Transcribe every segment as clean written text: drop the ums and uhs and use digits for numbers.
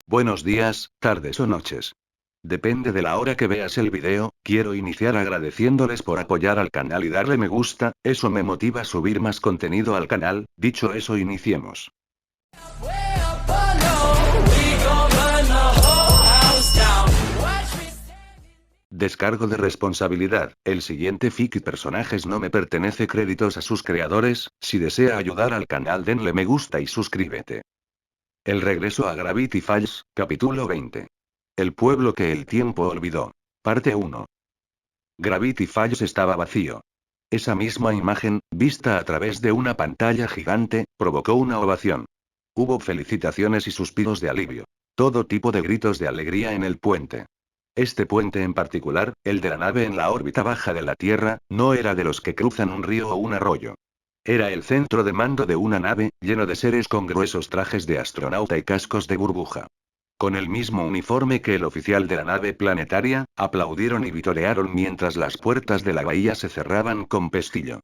Buenos días, tardes o noches. Depende de la hora que veas el video, quiero iniciar agradeciéndoles por apoyar al canal y darle me gusta, eso me motiva a subir más contenido al canal. Dicho eso, iniciemos. Descargo de responsabilidad, el siguiente fic y personajes no me pertenece, créditos a sus creadores. Si desea ayudar al canal denle me gusta y suscríbete. El regreso a Gravity Falls, capítulo 20. El pueblo que el tiempo olvidó. Parte 1. Gravity Falls estaba vacío. Esa misma imagen, vista a través de una pantalla gigante, provocó una ovación. Hubo felicitaciones y suspiros de alivio. Todo tipo de gritos de alegría en el puente. Este puente en particular, el de la nave en la órbita baja de la Tierra, no era de los que cruzan un río o un arroyo. Era el centro de mando de una nave, lleno de seres con gruesos trajes de astronauta y cascos de burbuja. Con el mismo uniforme que el oficial de la nave planetaria, aplaudieron y vitorearon mientras las puertas de la bahía se cerraban con pestillo.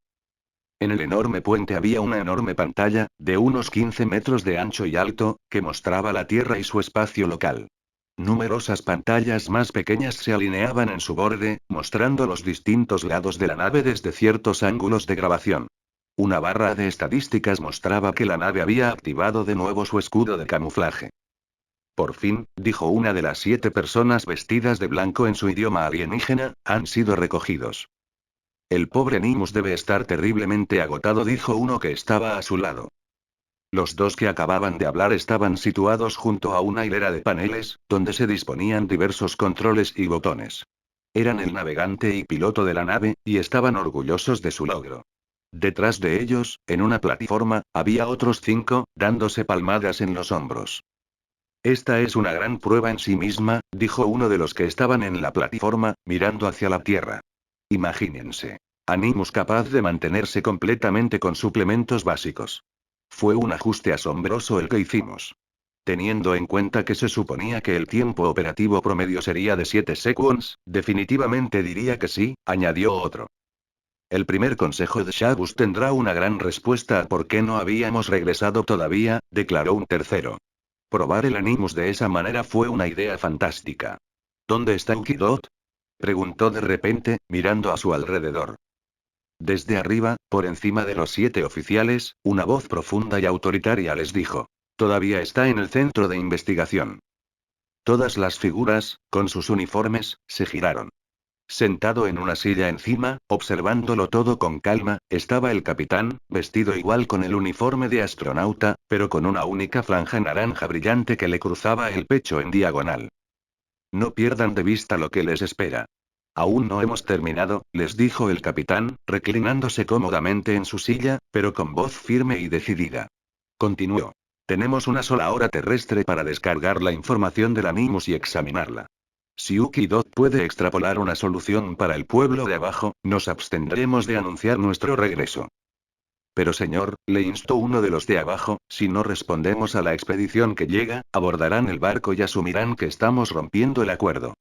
En el enorme puente había una enorme pantalla, de unos 15 metros de ancho y alto, que mostraba la Tierra y su espacio local. Numerosas pantallas más pequeñas se alineaban en su borde, mostrando los distintos lados de la nave desde ciertos ángulos de grabación. Una barra de estadísticas mostraba que la nave había activado de nuevo su escudo de camuflaje. Por fin, dijo una de las 7 personas vestidas de blanco en su idioma alienígena, han sido recogidos. El pobre Nimus debe estar terriblemente agotado, dijo uno que estaba a su lado. Los dos que acababan de hablar estaban situados junto a una hilera de paneles, donde se disponían diversos controles y botones. Eran el navegante y piloto de la nave, y estaban orgullosos de su logro. Detrás de ellos, en una plataforma, había otros 5, dándose palmadas en los hombros. Esta es una gran prueba en sí misma, dijo uno de los que estaban en la plataforma, mirando hacia la Tierra. Imagínense. Animus capaz de mantenerse completamente con suplementos básicos. Fue un ajuste asombroso el que hicimos. Teniendo en cuenta que se suponía que el tiempo operativo promedio sería de 7 seconds, definitivamente diría que sí, añadió otro. El primer consejo de Shagus tendrá una gran respuesta a por qué no habíamos regresado todavía, declaró un tercero. Probar el Animus de esa manera fue una idea fantástica. ¿Dónde está Ukidot? Preguntó de repente, mirando a su alrededor. Desde arriba, por encima de los 7 oficiales, una voz profunda y autoritaria les dijo. Todavía está en el centro de investigación. Todas las figuras, con sus uniformes, se giraron. Sentado en una silla encima, observándolo todo con calma, estaba el capitán, vestido igual con el uniforme de astronauta, pero con una única franja naranja brillante que le cruzaba el pecho en diagonal. No pierdan de vista lo que les espera. Aún no hemos terminado, les dijo el capitán, reclinándose cómodamente en su silla, pero con voz firme y decidida. Continuó. Tenemos una sola hora terrestre para descargar la información del Animus y examinarla. Si Ukidot puede extrapolar una solución para el pueblo de abajo, nos abstendremos de anunciar nuestro regreso. Pero señor, le instó uno de los de abajo, si no respondemos a la expedición que llega, abordarán el barco y asumirán que estamos rompiendo el acuerdo.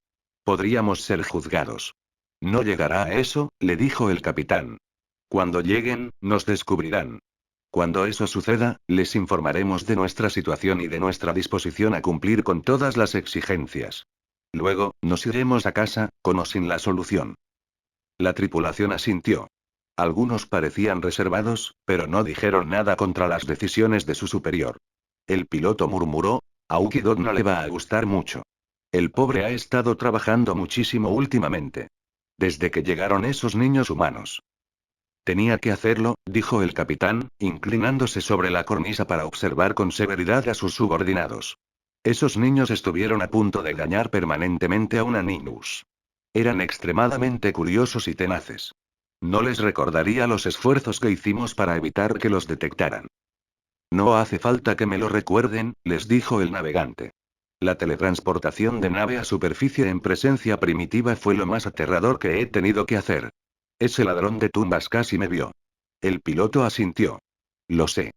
Podríamos ser juzgados. No llegará a eso, le dijo el capitán. Cuando lleguen, nos descubrirán. Cuando eso suceda, les informaremos de nuestra situación y de nuestra disposición a cumplir con todas las exigencias. Luego, nos iremos a casa, con o sin la solución. La tripulación asintió. Algunos parecían reservados, pero no dijeron nada contra las decisiones de su superior. El piloto murmuró, a Ukidot no le va a gustar mucho. El pobre ha estado trabajando muchísimo últimamente. Desde que llegaron esos niños humanos. Tenía que hacerlo, dijo el capitán, inclinándose sobre la cornisa para observar con severidad a sus subordinados. Esos niños estuvieron a punto de engañar permanentemente a una Ninus. Eran extremadamente curiosos y tenaces. No les recordaría los esfuerzos que hicimos para evitar que los detectaran. No hace falta que me lo recuerden, les dijo el navegante. La teletransportación de nave a superficie en presencia primitiva fue lo más aterrador que he tenido que hacer. Ese ladrón de tumbas casi me vio. El piloto asintió. Lo sé.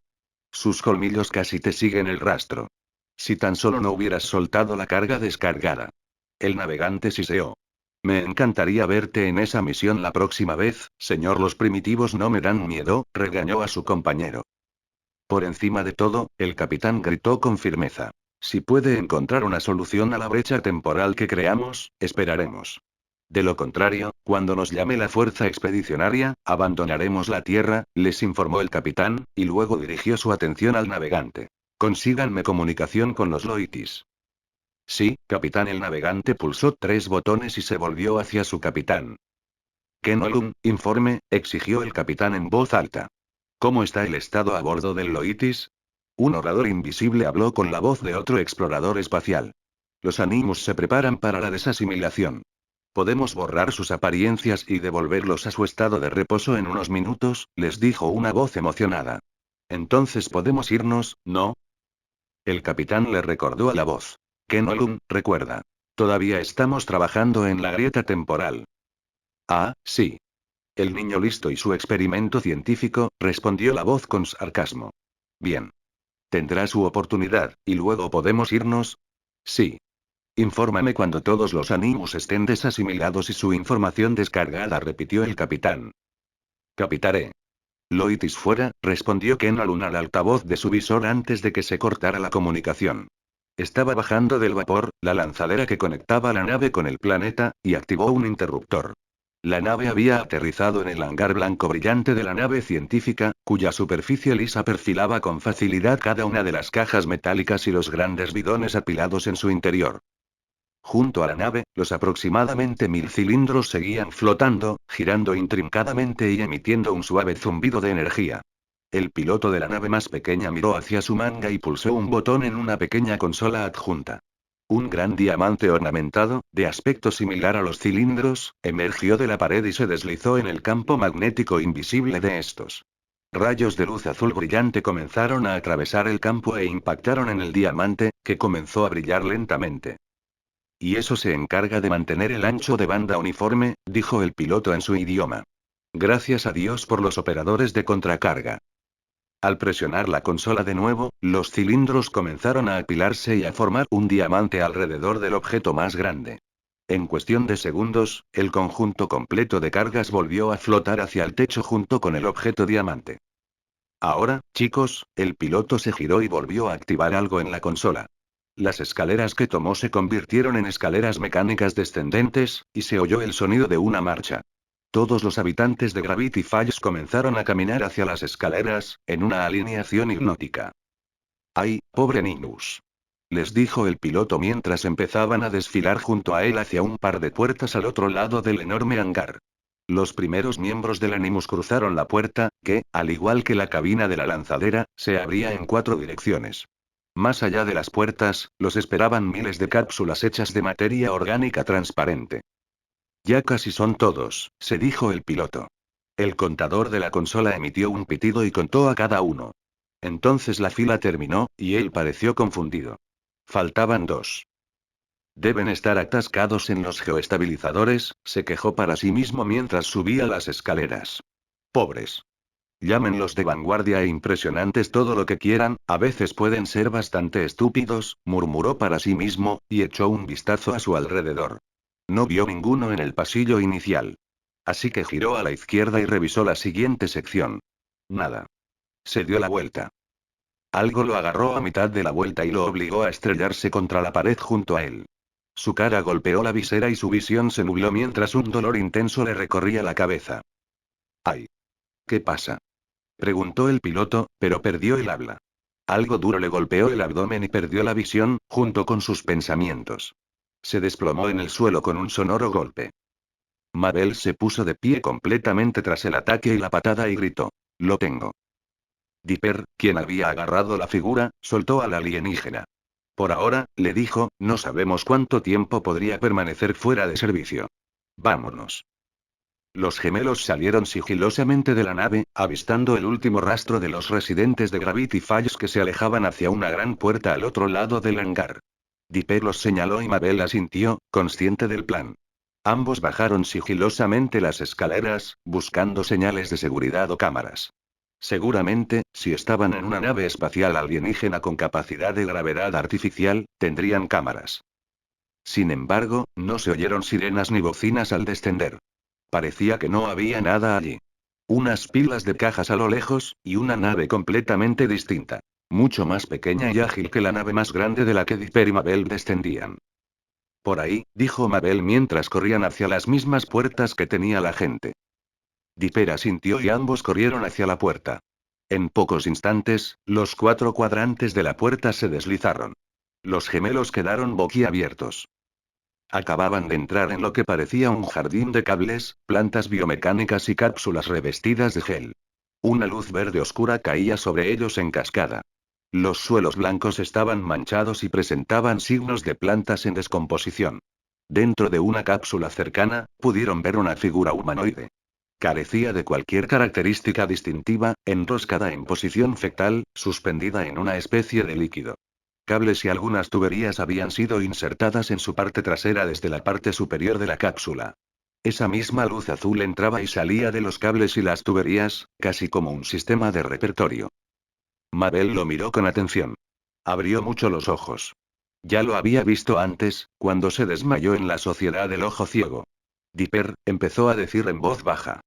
Sus colmillos casi te siguen el rastro. Si tan solo no hubieras soltado la carga descargada. El navegante siseó. Me encantaría verte en esa misión la próxima vez, señor. Los primitivos no me dan miedo, regañó a su compañero. Por encima de todo, el capitán gritó con firmeza. Si puede encontrar una solución a la brecha temporal que creamos, esperaremos. De lo contrario, cuando nos llame la fuerza expedicionaria, abandonaremos la Tierra, les informó el capitán, y luego dirigió su atención al navegante. Consíganme comunicación con los Loitis. Sí, capitán. El navegante pulsó 3 botones y se volvió hacia su capitán. Kenolum, informe, exigió el capitán en voz alta. ¿Cómo está el estado a bordo del Loitis? Un orador invisible habló con la voz de otro explorador espacial. Los Animus se preparan para la desasimilación. Podemos borrar sus apariencias y devolverlos a su estado de reposo en unos minutos, les dijo una voz emocionada. Entonces podemos irnos, ¿no? El capitán le recordó a la voz. Kenolum, recuerda. Todavía estamos trabajando en la grieta temporal. Ah, sí. El niño listo y su experimento científico, respondió la voz con sarcasmo. Bien. Tendrá su oportunidad, y luego podemos irnos. Sí. Infórmame cuando todos los Animus estén desasimelados y su información descargada, repitió el capitán. Capitaré. Loitis fuera, respondió Kenolum al altavoz de su visor antes de que se cortara la comunicación. Estaba bajando del vapor, la lanzadera que conectaba la nave con el planeta, y activó un interruptor. La nave había aterrizado en el hangar blanco brillante de la nave científica, cuya superficie lisa perfilaba con facilidad cada una de las cajas metálicas y los grandes bidones apilados en su interior. Junto a la nave, los aproximadamente 1000 cilindros seguían flotando, girando intrincadamente y emitiendo un suave zumbido de energía. El piloto de la nave más pequeña miró hacia su manga y pulsó un botón en una pequeña consola adjunta. Un gran diamante ornamentado, de aspecto similar a los cilindros, emergió de la pared y se deslizó en el campo magnético invisible de estos. Rayos de luz azul brillante comenzaron a atravesar el campo e impactaron en el diamante, que comenzó a brillar lentamente. Y eso se encarga de mantener el ancho de banda uniforme, dijo el piloto en su idioma. Gracias a Dios por los operadores de contracarga. Al presionar la consola de nuevo, los cilindros comenzaron a apilarse y a formar un diamante alrededor del objeto más grande. En cuestión de segundos, el conjunto completo de cargas volvió a flotar hacia el techo junto con el objeto diamante. Ahora, chicos, el piloto se giró y volvió a activar algo en la consola. Las escaleras que tomó se convirtieron en escaleras mecánicas descendentes, y se oyó el sonido de una marcha. Todos los habitantes de Gravity Falls comenzaron a caminar hacia las escaleras, en una alineación hipnótica. ¡Ay, pobre Ninus! Les dijo el piloto mientras empezaban a desfilar junto a él hacia un par de puertas al otro lado del enorme hangar. Los primeros miembros del Animus cruzaron la puerta, que, al igual que la cabina de la lanzadera, se abría en 4 direcciones. Más allá de las puertas, los esperaban miles de cápsulas hechas de materia orgánica transparente. Ya casi son todos, se dijo el piloto. El contador de la consola emitió un pitido y contó a cada uno. Entonces la fila terminó, y él pareció confundido. Faltaban 2. Deben estar atascados en los geoestabilizadores, se quejó para sí mismo mientras subía las escaleras. Pobres. Llámenlos de vanguardia e impresionantes todo lo que quieran, a veces pueden ser bastante estúpidos, murmuró para sí mismo, y echó un vistazo a su alrededor. No vio ninguno en el pasillo inicial. Así que giró a la izquierda y revisó la siguiente sección. Nada. Se dio la vuelta. Algo lo agarró a mitad de la vuelta y lo obligó a estrellarse contra la pared junto a él. Su cara golpeó la visera y su visión se nubló mientras un dolor intenso le recorría la cabeza. ¡Ay! ¿Qué pasa? Preguntó el piloto, pero perdió el habla. Algo duro le golpeó el abdomen y perdió la visión, junto con sus pensamientos. Se desplomó en el suelo con un sonoro golpe. Mabel se puso de pie completamente tras el ataque y la patada y gritó. Lo tengo. Dipper, quien había agarrado la figura, soltó al alienígena. Por ahora, le dijo, no sabemos cuánto tiempo podría permanecer fuera de servicio. Vámonos. Los gemelos salieron sigilosamente de la nave, avistando el último rastro de los residentes de Gravity Falls que se alejaban hacia una gran puerta al otro lado del hangar. Dipper los señaló y Mabel asintió, consciente del plan. Ambos bajaron sigilosamente las escaleras, buscando señales de seguridad o cámaras. Seguramente, si estaban en una nave espacial alienígena con capacidad de gravedad artificial, tendrían cámaras. Sin embargo, no se oyeron sirenas ni bocinas al descender. Parecía que no había nada allí. Unas pilas de cajas a lo lejos, y una nave completamente distinta. mucho más pequeña y ágil que la nave más grande de la que Dipper y Mabel descendían. Por ahí, dijo Mabel mientras corrían hacia las mismas puertas que tenía la gente. Dipper asintió y ambos corrieron hacia la puerta. En pocos instantes, los 4 cuadrantes de la puerta se deslizaron. Los gemelos quedaron boquiabiertos. Acababan de entrar en lo que parecía un jardín de cables, plantas biomecánicas y cápsulas revestidas de gel. Una luz verde oscura caía sobre ellos en cascada. Los suelos blancos estaban manchados y presentaban signos de plantas en descomposición. Dentro de una cápsula cercana, pudieron ver una figura humanoide. Carecía de cualquier característica distintiva, enroscada en posición fetal, suspendida en una especie de líquido. Cables y algunas tuberías habían sido insertadas en su parte trasera desde la parte superior de la cápsula. Esa misma luz azul entraba y salía de los cables y las tuberías, casi como un sistema de repertorio. Mabel lo miró con atención. Abrió mucho los ojos. Ya lo había visto antes, cuando se desmayó en la Sociedad del Ojo Ciego. Dipper, empezó a decir en voz baja.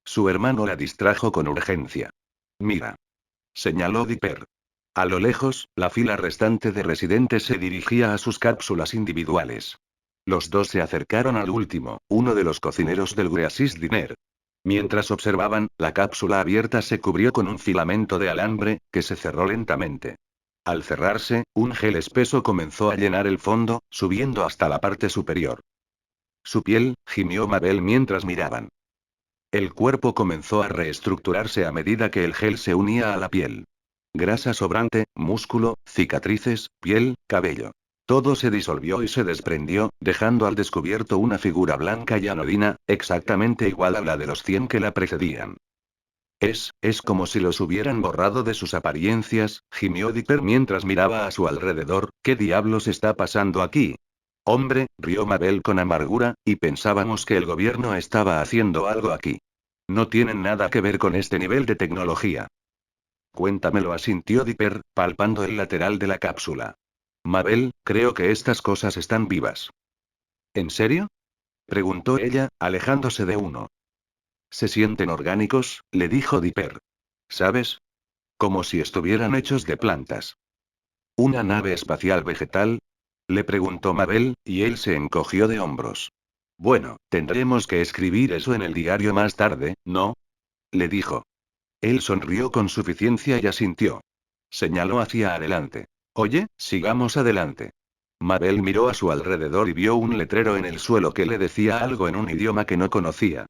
Su hermano la distrajo con urgencia. Mira. Señaló Dipper. A lo lejos, la fila restante de residentes se dirigía a sus cápsulas individuales. Los dos se acercaron al último, uno de los cocineros del Greasys Diner. Mientras observaban, la cápsula abierta se cubrió con un filamento de alambre, que se cerró lentamente. Al cerrarse, un gel espeso comenzó a llenar el fondo, subiendo hasta la parte superior. Su piel, gimió Mabel mientras miraban. El cuerpo comenzó a reestructurarse a medida que el gel se unía a la piel. Grasa sobrante, músculo, cicatrices, piel, cabello. Todo se disolvió y se desprendió, dejando al descubierto una figura blanca y anodina, exactamente igual a la de los 100 que la precedían. Es como si los hubieran borrado de sus apariencias, gimió Dipper mientras miraba a su alrededor. ¿Qué diablos está pasando aquí? Hombre, rió Mabel con amargura, y pensábamos que el gobierno estaba haciendo algo aquí. No tienen nada que ver con este nivel de tecnología. Cuéntamelo, asintió Dipper, palpando el lateral de la cápsula. Mabel, creo que estas cosas están vivas. ¿En serio? Preguntó ella, alejándose de uno. Se sienten orgánicos, le dijo Dipper. ¿Sabes? Como si estuvieran hechos de plantas. ¿Una nave espacial vegetal? Le preguntó Mabel, y él se encogió de hombros. Bueno, tendremos que escribir eso en el diario más tarde, ¿no? Le dijo. Él sonrió con suficiencia y asintió. Señaló hacia adelante. Oye, sigamos adelante. Mabel miró a su alrededor y vio un letrero en el suelo que le decía algo en un idioma que no conocía.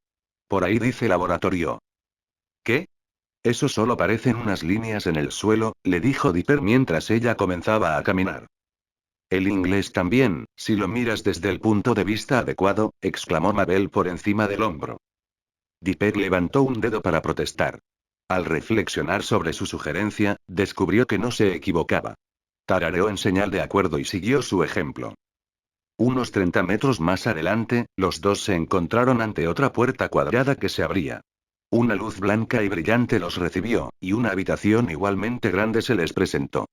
Por ahí dice laboratorio. ¿Qué? Eso solo parecen unas líneas en el suelo, le dijo Dipper mientras ella comenzaba a caminar. El inglés también, si lo miras desde el punto de vista adecuado, exclamó Mabel por encima del hombro. Dipper levantó un dedo para protestar. Al reflexionar sobre su sugerencia, descubrió que no se equivocaba. Tarareó en señal de acuerdo y siguió su ejemplo. Unos 30 metros más adelante, los dos se encontraron ante otra puerta cuadrada que se abría. Una luz blanca y brillante los recibió, y una habitación igualmente grande se les presentó.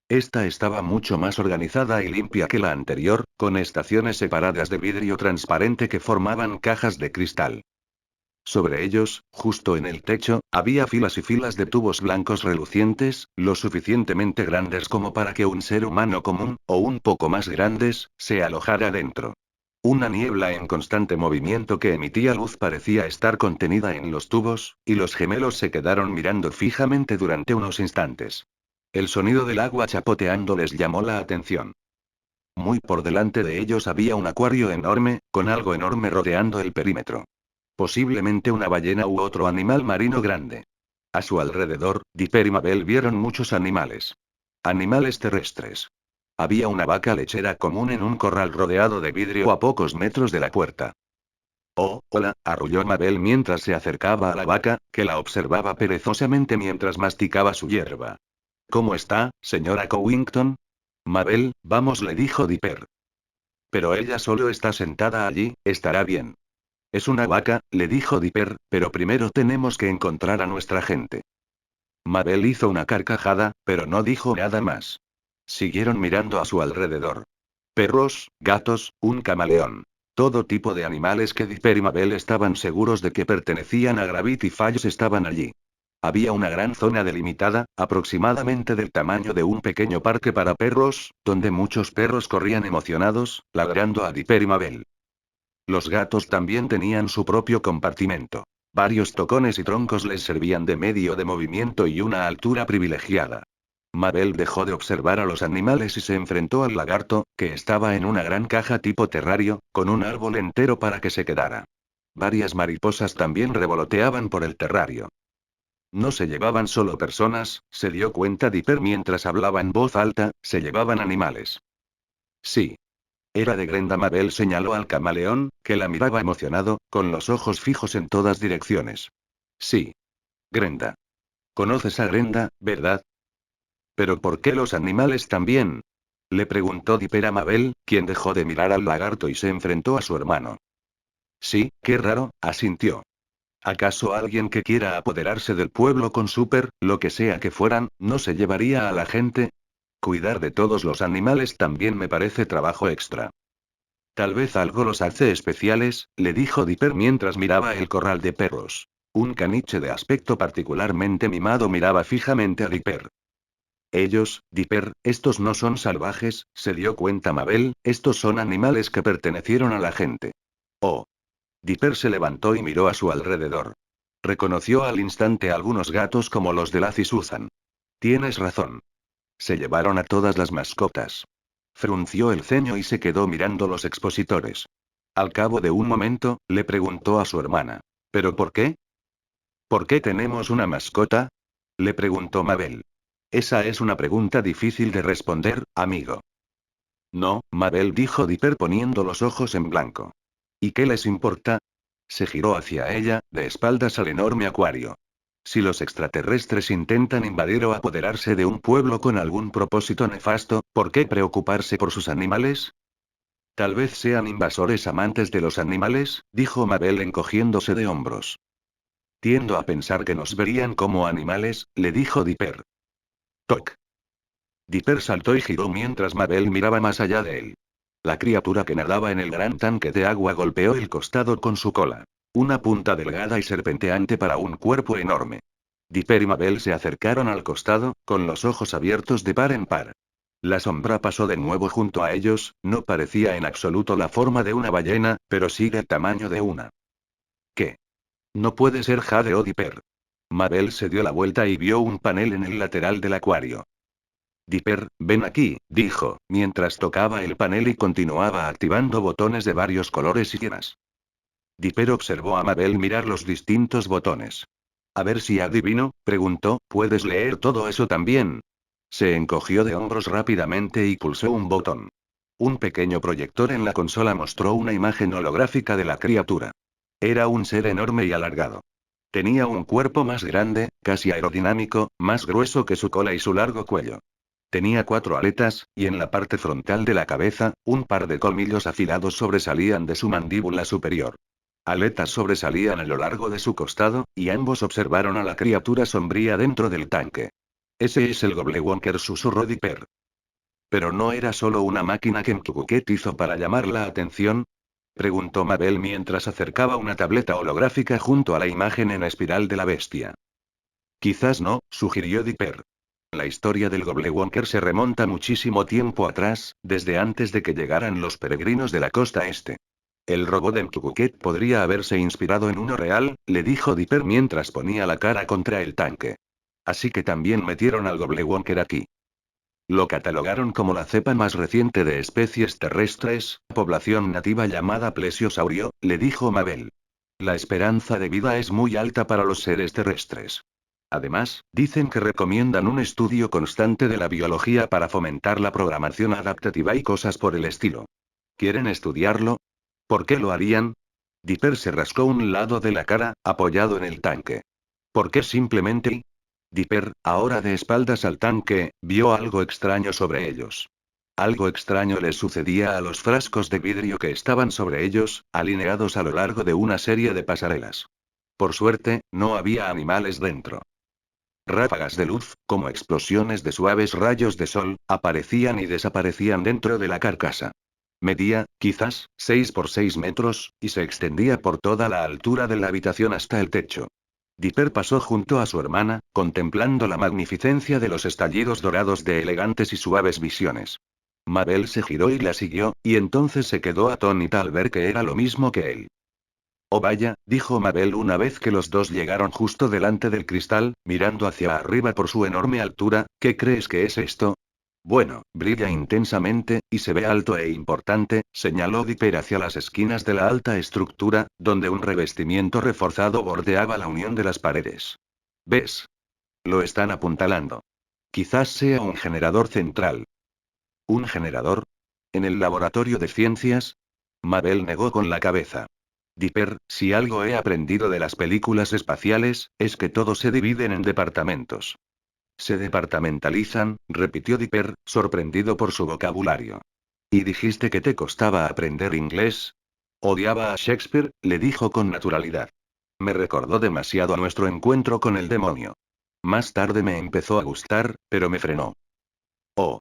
Esta estaba mucho más organizada y limpia que la anterior, con estaciones separadas de vidrio transparente que formaban cajas de cristal. Sobre ellos, justo en el techo, había filas y filas de tubos blancos relucientes, lo suficientemente grandes como para que un ser humano común, o un poco más grandes, se alojara dentro. Una niebla en constante movimiento que emitía luz parecía estar contenida en los tubos, y los gemelos se quedaron mirando fijamente durante unos instantes. El sonido del agua chapoteando les llamó la atención. Muy por delante de ellos había un acuario enorme, con algo enorme rodeando el perímetro. Posiblemente una ballena u otro animal marino grande. A su alrededor, Dipper y Mabel vieron muchos animales. Animales terrestres. Había una vaca lechera común en un corral rodeado de vidrio a pocos metros de la puerta. Oh, hola, arrulló Mabel mientras se acercaba a la vaca, que la observaba perezosamente mientras masticaba su hierba. ¿Cómo está, señora Cowington? Mabel, vamos, le dijo Dipper. Pero ella solo está sentada allí, estará bien. Es una vaca, le dijo Dipper, pero primero tenemos que encontrar a nuestra gente. Mabel hizo una carcajada, pero no dijo nada más. Siguieron mirando a su alrededor. Perros, gatos, un camaleón. Todo tipo de animales que Dipper y Mabel estaban seguros de que pertenecían a Gravity Falls estaban allí. Había una gran zona delimitada, aproximadamente del tamaño de un pequeño parque para perros, donde muchos perros corrían emocionados, ladrando a Dipper y Mabel. Los gatos también tenían su propio compartimento. Varios tocones y troncos les servían de medio de movimiento y una altura privilegiada. Mabel dejó de observar a los animales y se enfrentó al lagarto, que estaba en una gran caja tipo terrario, con un árbol entero para que se quedara. Varias mariposas también revoloteaban por el terrario. No se llevaban solo personas, se dio cuenta Dipper mientras hablaba en voz alta, se llevaban animales. Sí. Era de Grenda. Mabel señaló al camaleón, que la miraba emocionado, con los ojos fijos en todas direcciones. Sí. Grenda. ¿Conoces a Grenda, verdad? ¿Pero por qué los animales también? Le preguntó Dipper a Mabel, quien dejó de mirar al lagarto y se enfrentó a su hermano. Sí, qué raro, asintió. ¿Acaso alguien que quiera apoderarse del pueblo con lo que sea que fueran, no se llevaría a la gente? Cuidar de todos los animales también me parece trabajo extra. Tal vez algo los hace especiales, le dijo Dipper mientras miraba el corral de perros. Un caniche de aspecto particularmente mimado miraba fijamente a Dipper. Ellos, Dipper, estos no son salvajes, se dio cuenta Mabel, estos son animales que pertenecieron a la gente. Oh. Dipper se levantó y miró a su alrededor. Reconoció al instante algunos gatos como los de Lazy Susan. Tienes razón. Se llevaron a todas las mascotas. Frunció el ceño y se quedó mirando los expositores. Al cabo de un momento, le preguntó a su hermana. ¿Pero por qué? ¿Por qué tenemos una mascota? Le preguntó Mabel. Esa es una pregunta difícil de responder, amigo. No, Mabel dijo Dipper poniendo los ojos en blanco. ¿Y qué les importa? Se giró hacia ella, de espaldas al enorme acuario. Si los extraterrestres intentan invadir o apoderarse de un pueblo con algún propósito nefasto, ¿por qué preocuparse por sus animales? Tal vez sean invasores amantes de los animales, dijo Mabel encogiéndose de hombros. Tiendo a pensar que nos verían como animales, le dijo Dipper. Toc. Dipper saltó y giró mientras Mabel miraba más allá de él. La criatura que nadaba en el gran tanque de agua golpeó el costado con su cola. Una punta delgada y serpenteante para un cuerpo enorme. Dipper y Mabel se acercaron al costado, con los ojos abiertos de par en par. La sombra pasó de nuevo junto a ellos, no parecía en absoluto la forma de una ballena, pero sí del tamaño de una. ¿Qué? No puede ser, jadeó Dipper. Mabel se dio la vuelta y vio un panel en el lateral del acuario. Dipper, ven aquí, dijo, mientras tocaba el panel y continuaba activando botones de varios colores y llenas. Dipper observó a Mabel mirar los distintos botones. A ver si adivino, preguntó, ¿puedes leer todo eso también? Se encogió de hombros rápidamente y pulsó un botón. Un pequeño proyector en la consola mostró una imagen holográfica de la criatura. Era un ser enorme y alargado. Tenía un cuerpo más grande, casi aerodinámico, más grueso que su cola y su largo cuello. Tenía 4 aletas, y en la parte frontal de la cabeza, un par de colmillos afilados sobresalían de su mandíbula superior. Aletas sobresalían a lo largo de su costado, y ambos observaron a la criatura sombría dentro del tanque. Ese es el Gobblewonker, susurró Dipper. ¿Pero no era solo una máquina que Mkkuket hizo para llamar la atención? Preguntó Mabel mientras acercaba una tableta holográfica junto a la imagen en espiral de la bestia. Quizás no, sugirió Dipper. La historia del Gobblewonker se remonta muchísimo tiempo atrás, desde antes de que llegaran los peregrinos de la costa este. El robot de Mkkuket podría haberse inspirado en uno real, le dijo Dipper mientras ponía la cara contra el tanque. Así que también metieron al Gobblewonker aquí. Lo catalogaron como la cepa más reciente de especies terrestres, población nativa llamada plesiosaurio, le dijo Mabel. La esperanza de vida es muy alta para los seres terrestres. Además, dicen que recomiendan un estudio constante de la biología para fomentar la programación adaptativa y cosas por el estilo. ¿Quieren estudiarlo? ¿Por qué lo harían? Dipper se rascó un lado de la cara, apoyado en el tanque. ¿Por qué simplemente? Dipper, ahora de espaldas al tanque, vio algo extraño sobre ellos. Algo extraño les sucedía a los frascos de vidrio que estaban sobre ellos, alineados a lo largo de una serie de pasarelas. Por suerte, no había animales dentro. Ráfagas de luz, como explosiones de suaves rayos de sol, aparecían y desaparecían dentro de la carcasa. Medía, quizás, 6 por 6 metros, y se extendía por toda la altura de la habitación hasta el techo. Dipper pasó junto a su hermana, contemplando la magnificencia de los estallidos dorados de elegantes y suaves visiones. Mabel se giró y la siguió, y entonces se quedó atónita al ver que era lo mismo que él. Oh vaya, dijo Mabel una vez que los dos llegaron justo delante del cristal, mirando hacia arriba por su enorme altura. ¿Qué crees que es esto? Bueno, brilla intensamente, y se ve alto e importante, señaló Dipper hacia las esquinas de la alta estructura, donde un revestimiento reforzado bordeaba la unión de las paredes. ¿Ves? Lo están apuntalando. Quizás sea un generador central. ¿Un generador? ¿En el laboratorio de ciencias? Mabel negó con la cabeza. Dipper, si algo he aprendido de las películas espaciales, es que todo se dividen en departamentos. Se departamentalizan, repitió Dipper, sorprendido por su vocabulario. ¿Y dijiste que te costaba aprender inglés? Odiaba a Shakespeare, le dijo con naturalidad. Me recordó demasiado a nuestro encuentro con el demonio. Más tarde me empezó a gustar, pero me frenó. Oh.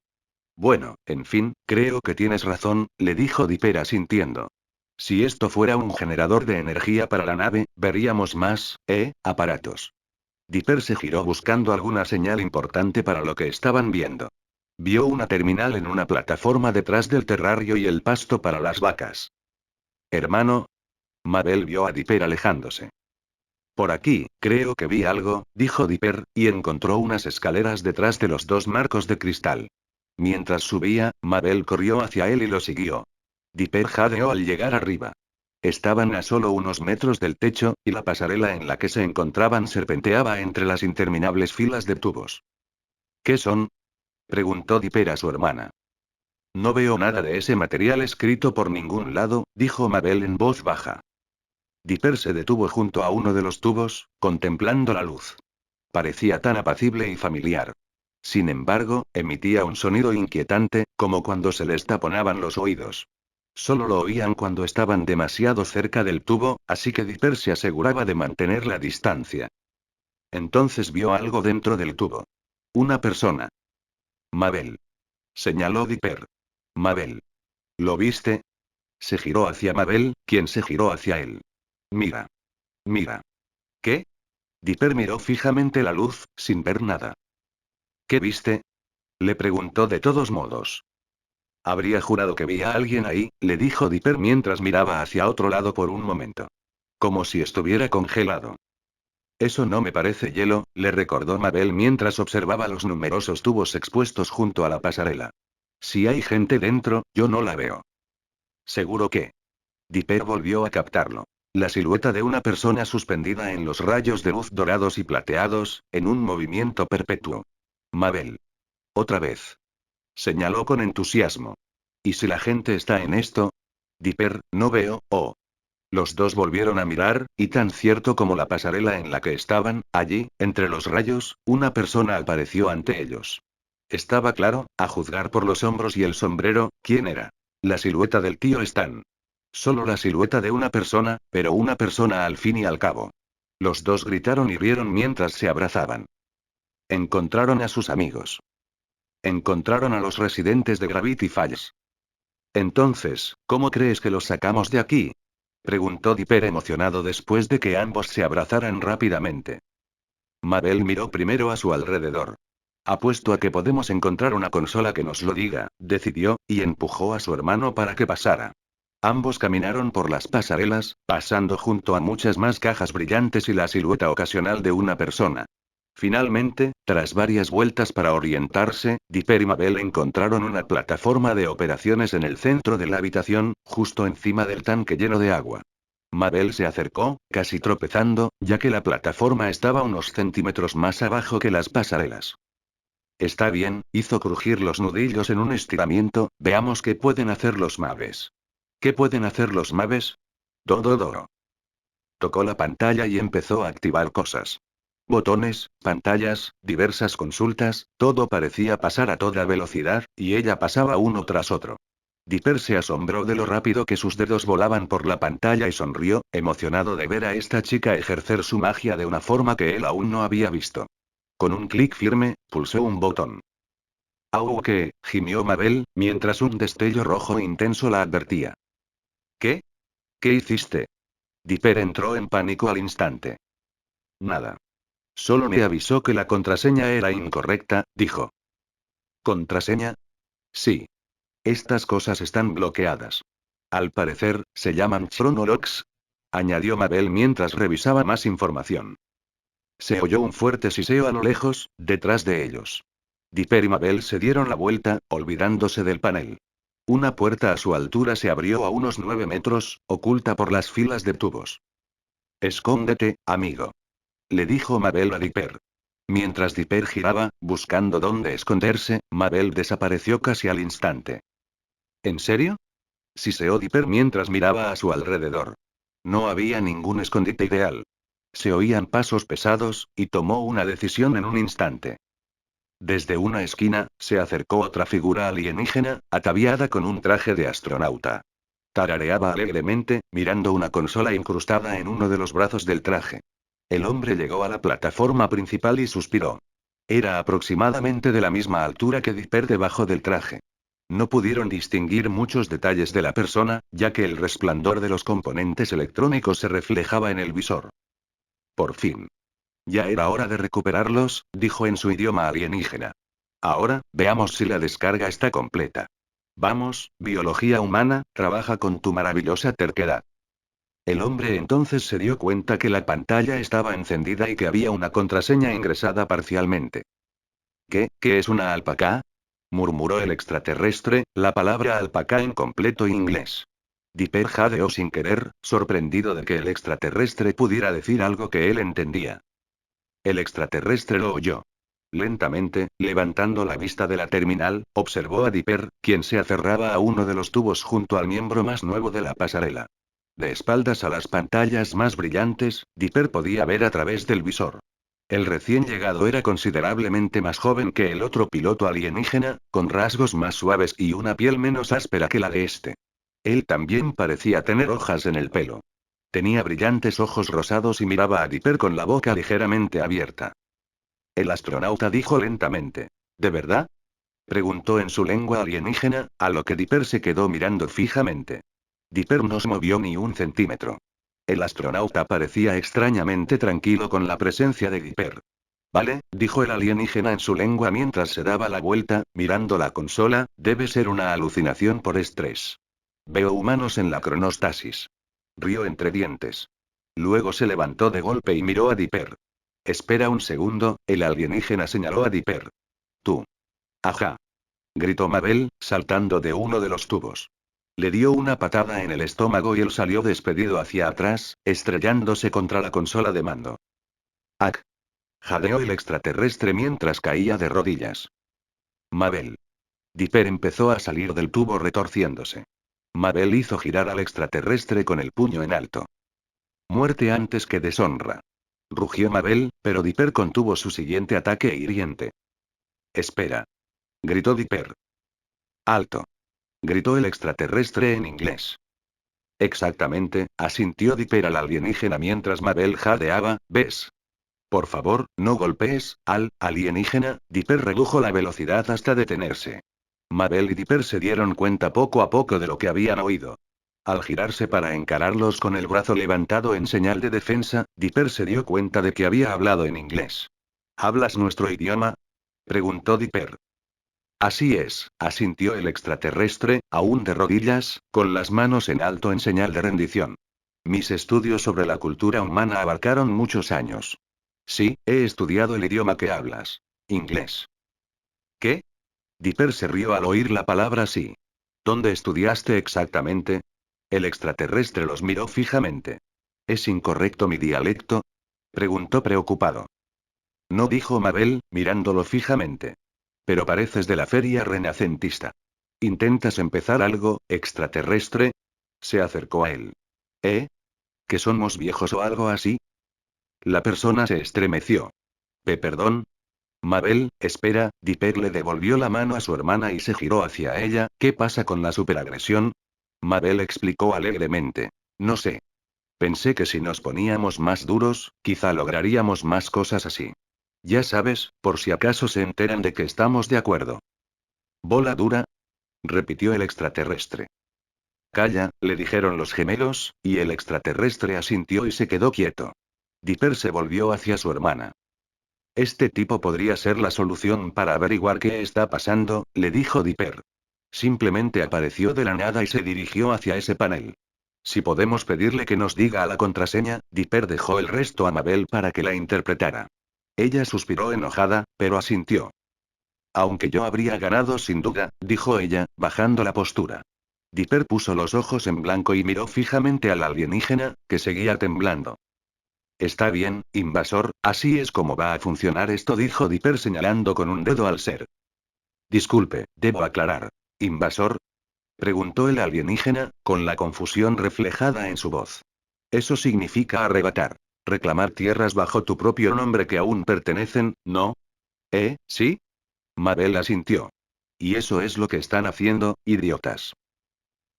Bueno, en fin, creo que tienes razón, le dijo Dipper asintiendo. Si esto fuera un generador de energía para la nave, veríamos más, aparatos. Dipper se giró buscando alguna señal importante para lo que estaban viendo. Vio una terminal en una plataforma detrás del terrario y el pasto para las vacas. Hermano. Mabel vio a Dipper alejándose. Por aquí, creo que vi algo, dijo Dipper, y encontró unas escaleras detrás de los dos marcos de cristal. Mientras subía, Mabel corrió hacia él y lo siguió. Dipper jadeó al llegar arriba. Estaban a solo unos metros del techo, y la pasarela en la que se encontraban serpenteaba entre las interminables filas de tubos. ¿Qué son? Preguntó Dipper a su hermana. No veo nada de ese material escrito por ningún lado, dijo Mabel en voz baja. Dipper se detuvo junto a uno de los tubos, contemplando la luz. Parecía tan apacible y familiar. Sin embargo, emitía un sonido inquietante, como cuando se les taponaban los oídos. Solo lo oían cuando estaban demasiado cerca del tubo, así que Dipper se aseguraba de mantener la distancia. Entonces vio algo dentro del tubo. Una persona. Mabel. Señaló Dipper. Mabel. ¿Lo viste? Se giró hacia Mabel, quien se giró hacia él. Mira. Mira. ¿Qué? Dipper miró fijamente la luz, sin ver nada. ¿Qué viste? Le preguntó de todos modos. Habría jurado que vi a alguien ahí, le dijo Dipper mientras miraba hacia otro lado por un momento. Como si estuviera congelado. Eso no me parece hielo, le recordó Mabel mientras observaba los numerosos tubos expuestos junto a la pasarela. Si hay gente dentro, yo no la veo. Seguro que. Dipper volvió a captarlo. La silueta de una persona suspendida en los rayos de luz dorados y plateados, en un movimiento perpetuo. Mabel. Otra vez. Señaló con entusiasmo. ¿Y si la gente está en esto? Dipper, no veo, oh. Los dos volvieron a mirar, y tan cierto como la pasarela en la que estaban, allí, entre los rayos, una persona apareció ante ellos. Estaba claro, a juzgar por los hombros y el sombrero, quién era. La silueta del tío Stan. Solo la silueta de una persona, pero una persona al fin y al cabo. Los dos gritaron y rieron mientras se abrazaban. Encontraron a sus amigos. Encontraron a los residentes de Gravity Falls. Entonces, ¿cómo crees que los sacamos de aquí? Preguntó Dipper emocionado después de que ambos se abrazaran rápidamente. Mabel miró primero a su alrededor. Apuesto a que podemos encontrar una consola que nos lo diga, decidió, y empujó a su hermano para que pasara. Ambos caminaron por las pasarelas, pasando junto a muchas más cajas brillantes y la silueta ocasional de una persona. Finalmente, tras varias vueltas para orientarse, Dipper y Mabel encontraron una plataforma de operaciones en el centro de la habitación, justo encima del tanque lleno de agua. Mabel se acercó, casi tropezando, ya que la plataforma estaba unos centímetros más abajo que las pasarelas. Está bien, hizo crujir los nudillos en un estiramiento, veamos qué pueden hacer los Maves. ¿Qué pueden hacer los Maves? Doro. Tocó la pantalla y empezó a activar cosas. Botones, pantallas, diversas consultas, todo parecía pasar a toda velocidad, y ella pasaba uno tras otro. Dipper se asombró de lo rápido que sus dedos volaban por la pantalla y sonrió, emocionado de ver a esta chica ejercer su magia de una forma que él aún no había visto. Con un clic firme, pulsó un botón. ¡Au que! Gimió Mabel, mientras un destello rojo intenso la advertía. ¿Qué? ¿Qué hiciste? Dipper entró en pánico al instante. Nada. Solo me avisó que la contraseña era incorrecta, dijo. ¿Contraseña? Sí. Estas cosas están bloqueadas. Al parecer, se llaman chronologs, añadió Mabel mientras revisaba más información. Se oyó un fuerte siseo a lo lejos, detrás de ellos. Dipper y Mabel se dieron la vuelta, olvidándose del panel. Una puerta a su altura se abrió a unos 9 metros, oculta por las filas de tubos. Escóndete, amigo. Le dijo Mabel a Dipper. Mientras Dipper giraba, buscando dónde esconderse, Mabel desapareció casi al instante. ¿En serio? Siseó Dipper mientras miraba a su alrededor. No había ningún escondite ideal. Se oían pasos pesados, y tomó una decisión en un instante. Desde una esquina, se acercó otra figura alienígena, ataviada con un traje de astronauta. Tarareaba alegremente, mirando una consola incrustada en uno de los brazos del traje. El hombre llegó a la plataforma principal y suspiró. Era aproximadamente de la misma altura que Dipper debajo del traje. No pudieron distinguir muchos detalles de la persona, ya que el resplandor de los componentes electrónicos se reflejaba en el visor. Por fin. Ya era hora de recuperarlos, dijo en su idioma alienígena. Ahora, veamos si la descarga está completa. Vamos, biología humana, trabaja con tu maravillosa terquedad. El hombre entonces se dio cuenta que la pantalla estaba encendida y que había una contraseña ingresada parcialmente. ¿Qué es una alpaca? Murmuró el extraterrestre, la palabra alpaca en completo inglés. Dipper jadeó sin querer, sorprendido de que el extraterrestre pudiera decir algo que él entendía. El extraterrestre lo oyó. Lentamente, levantando la vista de la terminal, observó a Dipper, quien se aferraba a uno de los tubos junto al miembro más nuevo de la pasarela. De espaldas a las pantallas más brillantes, Dipper podía ver a través del visor. El recién llegado era considerablemente más joven que el otro piloto alienígena, con rasgos más suaves y una piel menos áspera que la de este. Él también parecía tener hojas en el pelo. Tenía brillantes ojos rosados y miraba a Dipper con la boca ligeramente abierta. El astronauta dijo lentamente. ¿De verdad? Preguntó en su lengua alienígena, a lo que Dipper se quedó mirando fijamente. Dipper no se movió ni un centímetro. El astronauta parecía extrañamente tranquilo con la presencia de Dipper. Vale, dijo el alienígena en su lengua mientras se daba la vuelta, mirando la consola, debe ser una alucinación por estrés. Veo humanos en la cronostasis. Rió entre dientes. Luego se levantó de golpe y miró a Dipper. Espera un segundo, el alienígena señaló a Dipper. Tú. Ajá. Gritó Mabel, saltando de uno de los tubos. Le dio una patada en el estómago y él salió despedido hacia atrás, estrellándose contra la consola de mando. ¡Ac! Jadeó el extraterrestre mientras caía de rodillas. Mabel. Dipper empezó a salir del tubo retorciéndose. Mabel hizo girar al extraterrestre con el puño en alto. Muerte antes que deshonra. Rugió Mabel, pero Dipper contuvo su siguiente ataque hiriente. Espera. Gritó Dipper. Alto. Gritó el extraterrestre en inglés. Exactamente, asintió Dipper al alienígena mientras Mabel jadeaba, ¿ves? Por favor, no golpees al alienígena, Dipper redujo la velocidad hasta detenerse. Mabel y Dipper se dieron cuenta poco a poco de lo que habían oído. Al girarse para encararlos con el brazo levantado en señal de defensa, Dipper se dio cuenta de que había hablado en inglés. ¿Hablas nuestro idioma? Preguntó Dipper. Así es, asintió el extraterrestre, aún de rodillas, con las manos en alto en señal de rendición. Mis estudios sobre la cultura humana abarcaron muchos años. Sí, he estudiado el idioma que hablas. Inglés. ¿Qué? Dipper se rió al oír la palabra sí. ¿Dónde estudiaste exactamente? El extraterrestre los miró fijamente. ¿Es incorrecto mi dialecto? Preguntó preocupado. No, dijo Mabel, mirándolo fijamente. Pero pareces de la feria renacentista. ¿Intentas empezar algo, extraterrestre? Se acercó a él. ¿Eh? ¿Que somos viejos o algo así? La persona se estremeció. Perdón. Mabel, espera, Dipper le devolvió la mano a su hermana y se giró hacia ella, ¿qué pasa con la superagresión? Mabel explicó alegremente. No sé. Pensé que si nos poníamos más duros, quizá lograríamos más cosas así. Ya sabes, por si acaso se enteran de que estamos de acuerdo. ¿Bola dura? Repitió el extraterrestre. Calla, le dijeron los gemelos, y el extraterrestre asintió y se quedó quieto. Dipper se volvió hacia su hermana. Este tipo podría ser la solución para averiguar qué está pasando, le dijo Dipper. Simplemente apareció de la nada y se dirigió hacia ese panel. Si podemos pedirle que nos diga la contraseña, Dipper dejó el resto a Mabel para que la interpretara. Ella suspiró enojada, pero asintió. Aunque yo habría ganado sin duda, dijo ella, bajando la postura. Dipper puso los ojos en blanco y miró fijamente al alienígena, que seguía temblando. Está bien, invasor, así es como va a funcionar esto, dijo Dipper señalando con un dedo al ser. Disculpe, debo aclarar. ¿Invasor? Preguntó el alienígena, con la confusión reflejada en su voz. Eso significa arrebatar. Reclamar tierras bajo tu propio nombre que aún pertenecen, ¿no? ¿Sí? Mabel asintió. Y eso es lo que están haciendo, idiotas.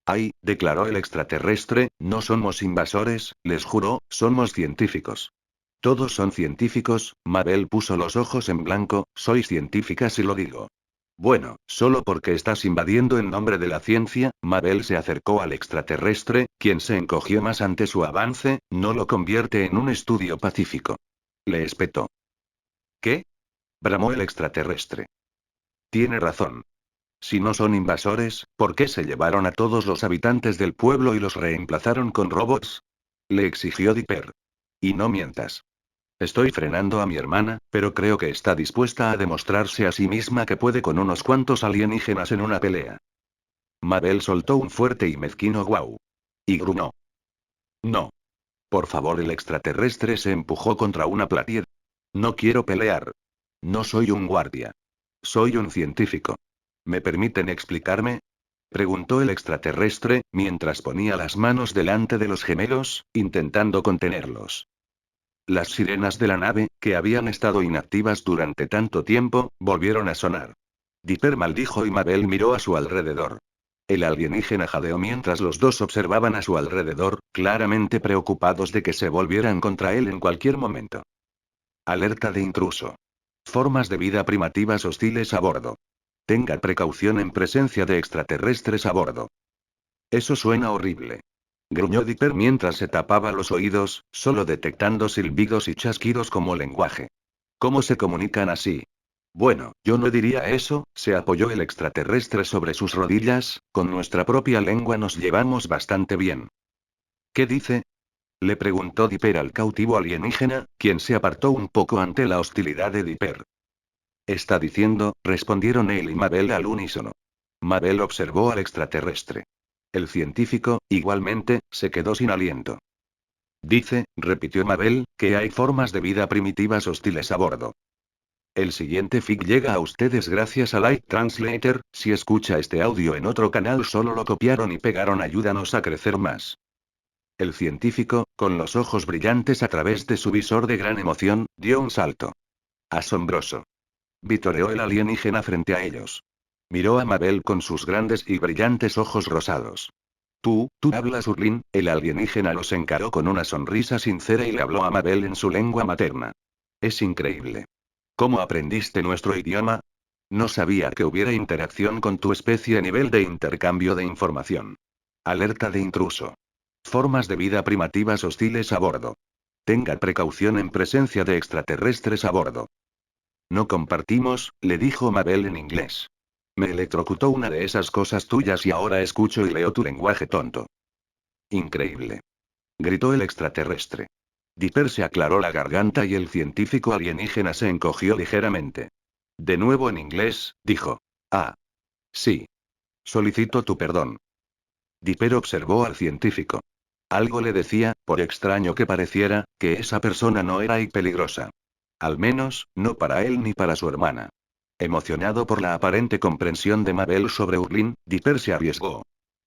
Ay, declaró el extraterrestre, no somos invasores, les juro, somos científicos. Todos son científicos, Mabel puso los ojos en blanco, soy científica si lo digo. Bueno, solo porque estás invadiendo en nombre de la ciencia, Mabel se acercó al extraterrestre, quien se encogió más ante su avance, no lo convierte en un estudio pacífico. Le espetó. ¿Qué? Bramó el extraterrestre. Tiene razón. Si no son invasores, ¿por qué se llevaron a todos los habitantes del pueblo y los reemplazaron con robots? Le exigió Dipper. Y no mientas. Estoy frenando a mi hermana, pero creo que está dispuesta a demostrarse a sí misma que puede con unos cuantos alienígenas en una pelea. Mabel soltó un fuerte y mezquino guau. Y gruñó. No. Por favor, el extraterrestre se empujó contra una pared. No quiero pelear. No soy un guardia. Soy un científico. ¿Me permiten explicarme? Preguntó el extraterrestre, mientras ponía las manos delante de los gemelos, intentando contenerlos. Las sirenas de la nave, que habían estado inactivas durante tanto tiempo, volvieron a sonar. Dipper maldijo y Mabel miró a su alrededor. El alienígena jadeó mientras los dos observaban a su alrededor, claramente preocupados de que se volvieran contra él en cualquier momento. Alerta de intruso. Formas de vida primitivas hostiles a bordo. Tenga precaución en presencia de extraterrestres a bordo. Eso suena horrible. Gruñó Dipper mientras se tapaba los oídos, solo detectando silbidos y chasquidos como lenguaje. ¿Cómo se comunican así? Bueno, yo no diría eso, se apoyó el extraterrestre sobre sus rodillas, con nuestra propia lengua nos llevamos bastante bien. ¿Qué dice? Le preguntó Dipper al cautivo alienígena, quien se apartó un poco ante la hostilidad de Dipper. Está diciendo, respondieron él y Mabel al unísono. Mabel observó al extraterrestre. El científico, igualmente, se quedó sin aliento. Dice, repitió Mabel, que hay formas de vida primitivas hostiles a bordo. El siguiente fic llega a ustedes gracias a Light Translator, si escucha este audio en otro canal solo lo copiaron y pegaron, ayúdanos a crecer más. El científico, con los ojos brillantes a través de su visor de gran emoción, dio un salto. Asombroso. Vitoreó el alienígena frente a ellos. Miró a Mabel con sus grandes y brillantes ojos rosados. Tú hablas Urlin, el alienígena los encaró con una sonrisa sincera y le habló a Mabel en su lengua materna. Es increíble. ¿Cómo aprendiste nuestro idioma? No sabía que hubiera interacción con tu especie a nivel de intercambio de información. Alerta de intruso. Formas de vida primitivas hostiles a bordo. Tenga precaución en presencia de extraterrestres a bordo. No compartimos, le dijo Mabel en inglés. Me electrocutó una de esas cosas tuyas y ahora escucho y leo tu lenguaje tonto. Increíble. Gritó el extraterrestre. Dipper se aclaró la garganta y el científico alienígena se encogió ligeramente. De nuevo en inglés, dijo. Ah. Sí. Solicito tu perdón. Dipper observó al científico. Algo le decía, por extraño que pareciera, que esa persona no era peligrosa. Al menos, no para él ni para su hermana. Emocionado por la aparente comprensión de Mabel sobre Urlin, Dipper se arriesgó.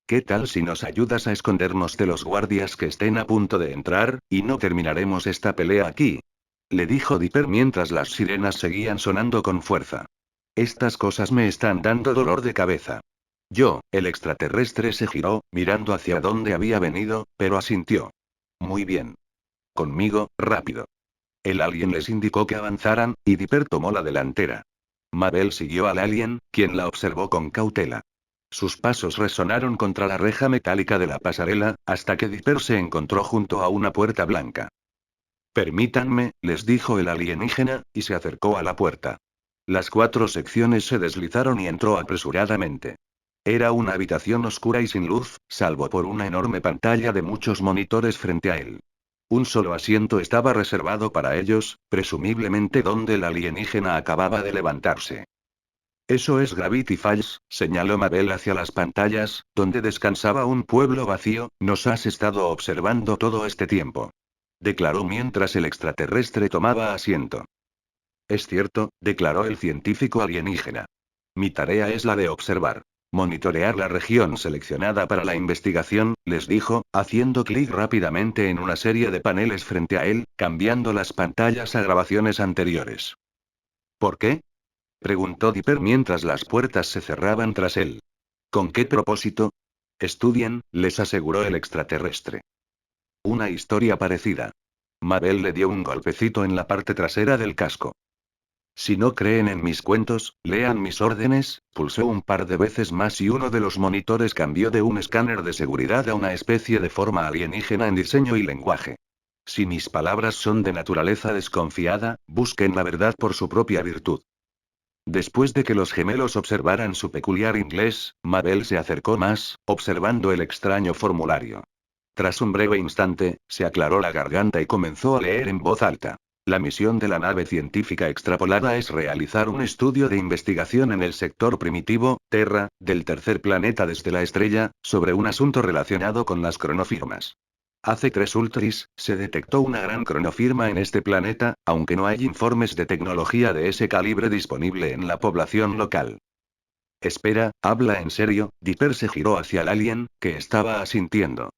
¿Qué tal si nos ayudas a escondernos de los guardias que estén a punto de entrar, y no terminaremos esta pelea aquí? Le dijo Dipper mientras las sirenas seguían sonando con fuerza. Estas cosas me están dando dolor de cabeza. El extraterrestre se giró, mirando hacia dónde había venido, pero asintió. Muy bien. Conmigo, rápido. El alien les indicó que avanzaran, y Dipper tomó la delantera. Mabel siguió al alien, quien la observó con cautela. Sus pasos resonaron contra la reja metálica de la pasarela, hasta que Dipper se encontró junto a una puerta blanca. Permítanme, les dijo el alienígena, y se acercó a la puerta. Las 4 secciones se deslizaron y entró apresuradamente. Era una habitación oscura y sin luz, salvo por una enorme pantalla de muchos monitores frente a él. Un solo asiento estaba reservado para ellos, presumiblemente donde el alienígena acababa de levantarse. Eso es Gravity Falls, señaló Mabel hacia las pantallas, donde descansaba un pueblo vacío. Nos has estado observando todo este tiempo. Declaró mientras el extraterrestre tomaba asiento. Es cierto, declaró el científico alienígena. Mi tarea es la de observar. Monitorear la región seleccionada para la investigación, les dijo, haciendo clic rápidamente en una serie de paneles frente a él, cambiando las pantallas a grabaciones anteriores. ¿Por qué? Preguntó Dipper mientras las puertas se cerraban tras él. ¿Con qué propósito? Estudien, les aseguró el extraterrestre. Una historia parecida. Mabel le dio un golpecito en la parte trasera del casco. Si no creen en mis cuentos, lean mis órdenes. Pulsó un par de veces más y uno de los monitores cambió de un escáner de seguridad a una especie de forma alienígena en diseño y lenguaje. Si mis palabras son de naturaleza desconfiada, busquen la verdad por su propia virtud. Después de que los gemelos observaran su peculiar inglés, Mabel se acercó más, observando el extraño formulario. Tras un breve instante, se aclaró la garganta y comenzó a leer en voz alta. La misión de la nave científica extrapolada es realizar un estudio de investigación en el sector primitivo, Terra, del tercer planeta desde la estrella, sobre un asunto relacionado con las cronofirmas. Hace 3 ultris, se detectó una gran cronofirma en este planeta, aunque no hay informes de tecnología de ese calibre disponible en la población local. Espera, habla en serio. Dipper se giró hacia el alien, que estaba asintiendo.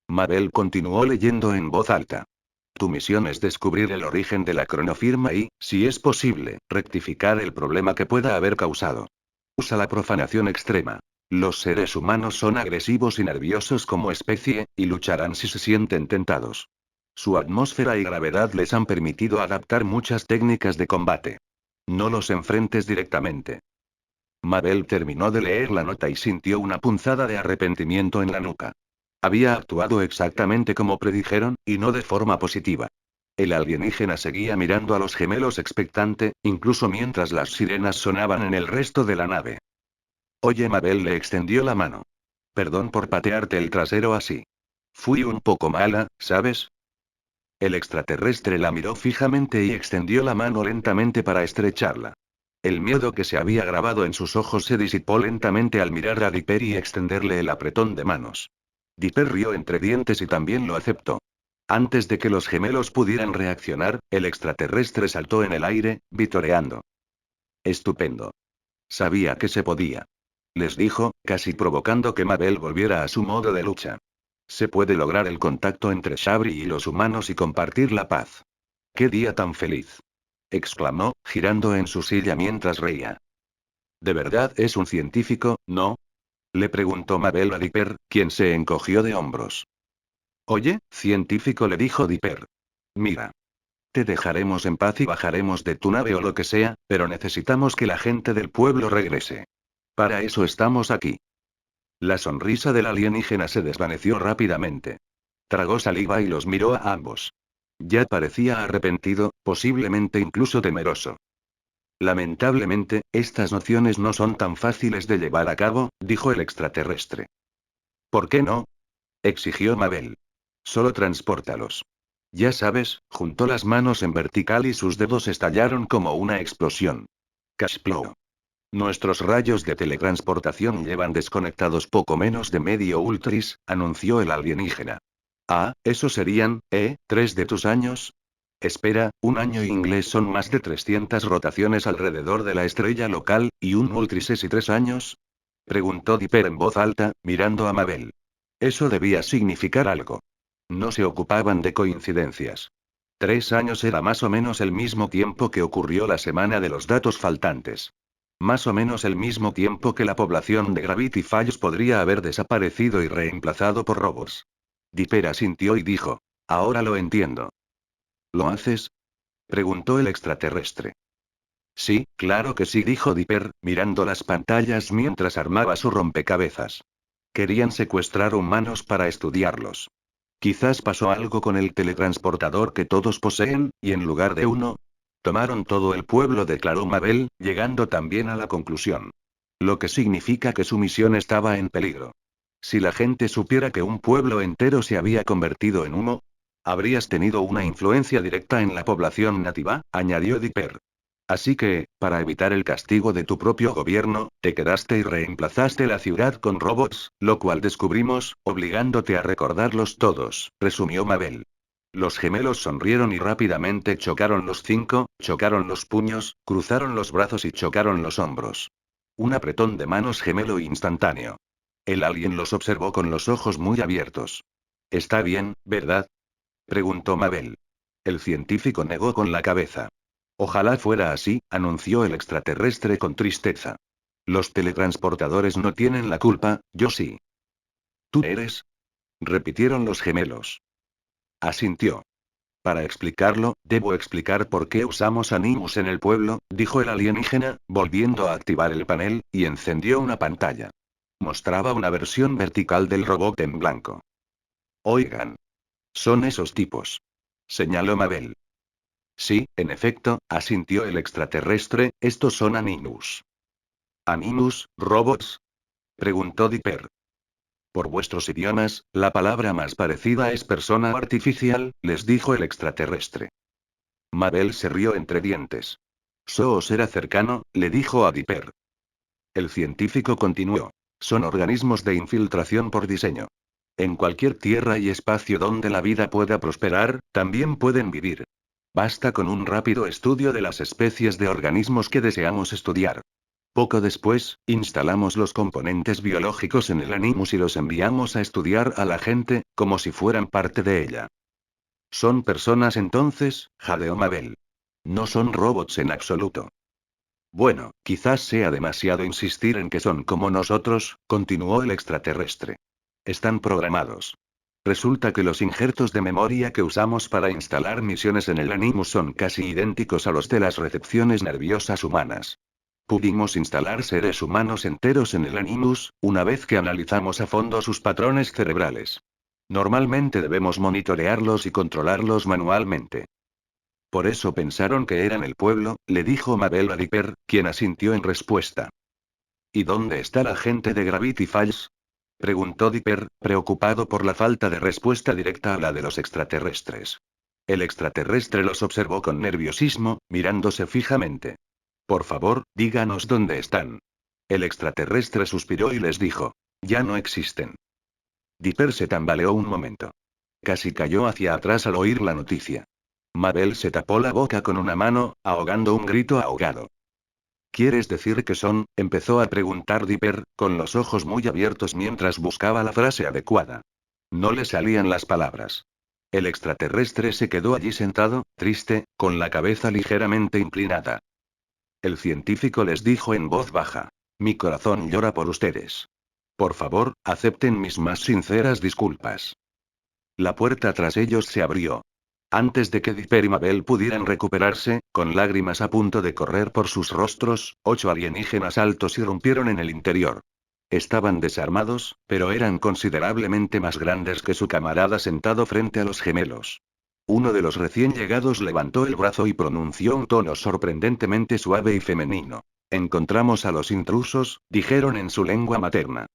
Mabel continuó leyendo en voz alta. Tu misión es descubrir el origen de la cronofirma y, si es posible, rectificar el problema que pueda haber causado. Usa la profanación extrema. Los seres humanos son agresivos y nerviosos como especie, y lucharán si se sienten tentados. Su atmósfera y gravedad les han permitido adaptar muchas técnicas de combate. No los enfrentes directamente. Mabel terminó de leer la nota y sintió una punzada de arrepentimiento en la nuca. Había actuado exactamente como predijeron, y no de forma positiva. El alienígena seguía mirando a los gemelos expectante, incluso mientras las sirenas sonaban en el resto de la nave. Oye, Mabel le extendió la mano. Perdón por patearte el trasero así. Fui un poco mala, ¿sabes? El extraterrestre la miró fijamente y extendió la mano lentamente para estrecharla. El miedo que se había grabado en sus ojos se disipó lentamente al mirar a Dipper y extenderle el apretón de manos. Dipper rió entre dientes y también lo aceptó. Antes de que los gemelos pudieran reaccionar, el extraterrestre saltó en el aire, vitoreando. Estupendo. Sabía que se podía. Les dijo, casi provocando que Mabel volviera a su modo de lucha. Se puede lograr el contacto entre Shabri y los humanos y compartir la paz. ¡Qué día tan feliz! Exclamó, girando en su silla mientras reía. ¿De verdad es un científico, no? Le preguntó Mabel a Dipper, quien se encogió de hombros. Oye, científico, le dijo Dipper. Mira. Te dejaremos en paz y bajaremos de tu nave o lo que sea, pero necesitamos que la gente del pueblo regrese. Para eso estamos aquí. La sonrisa del alienígena se desvaneció rápidamente. Tragó saliva y los miró a ambos. Ya parecía arrepentido, posiblemente incluso temeroso. Lamentablemente, estas nociones no son tan fáciles de llevar a cabo, dijo el extraterrestre. ¿Por qué no? Exigió Mabel. Solo transpórtalos. Ya sabes, juntó las manos en vertical y sus dedos estallaron como una explosión. Cashplow. Nuestros rayos de teletransportación llevan desconectados poco menos de medio ultris, anunció el alienígena. Ah, ¿eso serían, 3 de tus años? Espera, un año inglés son más de 300 rotaciones alrededor de la estrella local, ¿y un ultris es y 3 años? Preguntó Dipper en voz alta, mirando a Mabel. Eso debía significar algo. No se ocupaban de coincidencias. 3 años era más o menos el mismo tiempo que ocurrió la semana de los datos faltantes. Más o menos el mismo tiempo que la población de Gravity Falls podría haber desaparecido y reemplazado por robots. Dipper asintió y dijo. Ahora lo entiendo. ¿Lo haces? Preguntó el extraterrestre. Sí, claro que sí, dijo Dipper, mirando las pantallas mientras armaba su rompecabezas. Querían secuestrar humanos para estudiarlos. Quizás pasó algo con el teletransportador que todos poseen, y en lugar de uno, tomaron todo el pueblo, declaró Mabel, llegando también a la conclusión. Lo que significa que su misión estaba en peligro. Si la gente supiera que un pueblo entero se había convertido en humo, habrías tenido una influencia directa en la población nativa, añadió Dipper. Así que, para evitar el castigo de tu propio gobierno, te quedaste y reemplazaste la ciudad con robots, lo cual descubrimos, obligándote a recordarlos todos, resumió Mabel. Los gemelos sonrieron y rápidamente chocaron los cinco, chocaron los puños, cruzaron los brazos y chocaron los hombros. Un apretón de manos gemelo instantáneo. El alien los observó con los ojos muy abiertos. ¿Está bien, verdad? Preguntó Mabel. El científico negó con la cabeza. Ojalá fuera así, anunció el extraterrestre con tristeza. Los teletransportadores no tienen la culpa, yo sí. ¿Tú eres? Repitieron los gemelos. Asintió. Para explicarlo, debo explicar por qué usamos Animus en el pueblo, dijo el alienígena, volviendo a activar el panel, y encendió una pantalla. Mostraba una versión vertical del robot en blanco. Oigan. Son esos tipos. Señaló Mabel. Sí, en efecto, asintió el extraterrestre, estos son Animus. ¿Animus, robots? Preguntó Dipper. Por vuestros idiomas, la palabra más parecida es persona artificial, les dijo el extraterrestre. Mabel se rió entre dientes. Soos era cercano, le dijo a Dipper. El científico continuó. Son organismos de infiltración por diseño. En cualquier tierra y espacio donde la vida pueda prosperar, también pueden vivir. Basta con un rápido estudio de las especies de organismos que deseamos estudiar. Poco después, instalamos los componentes biológicos en el Animus y los enviamos a estudiar a la gente, como si fueran parte de ella. ¿Son personas entonces? Jadeó Mabel. No son robots en absoluto. Bueno, quizás sea demasiado insistir en que son como nosotros, continuó el extraterrestre. Están programados. Resulta que los injertos de memoria que usamos para instalar misiones en el Animus son casi idénticos a los de las recepciones nerviosas humanas. Pudimos instalar seres humanos enteros en el Animus, una vez que analizamos a fondo sus patrones cerebrales. Normalmente debemos monitorearlos y controlarlos manualmente. Por eso pensaron que eran el pueblo, le dijo Mabel a Dipper, quien asintió en respuesta. ¿Y dónde está la gente de Gravity Falls? Preguntó Dipper, preocupado por la falta de respuesta directa a la de los extraterrestres. El extraterrestre los observó con nerviosismo, mirándose fijamente. Por favor, díganos dónde están. El extraterrestre suspiró y les dijo. Ya no existen. Dipper se tambaleó un momento. Casi cayó hacia atrás al oír la noticia. Mabel se tapó la boca con una mano, ahogando un grito ahogado. ¿Quieres decir que son? Empezó a preguntar Dipper, con los ojos muy abiertos mientras buscaba la frase adecuada. No le salían las palabras. El extraterrestre se quedó allí sentado, triste, con la cabeza ligeramente inclinada. El científico les dijo en voz baja. Mi corazón llora por ustedes. Por favor, acepten mis más sinceras disculpas. La puerta tras ellos se abrió. Antes de que Dipper y Mabel pudieran recuperarse, con lágrimas a punto de correr por sus rostros, 8 alienígenas altos irrumpieron en el interior. Estaban desarmados, pero eran considerablemente más grandes que su camarada sentado frente a los gemelos. Uno de los recién llegados levantó el brazo y pronunció un tono sorprendentemente suave y femenino. Encontramos a los intrusos, dijeron en su lengua materna.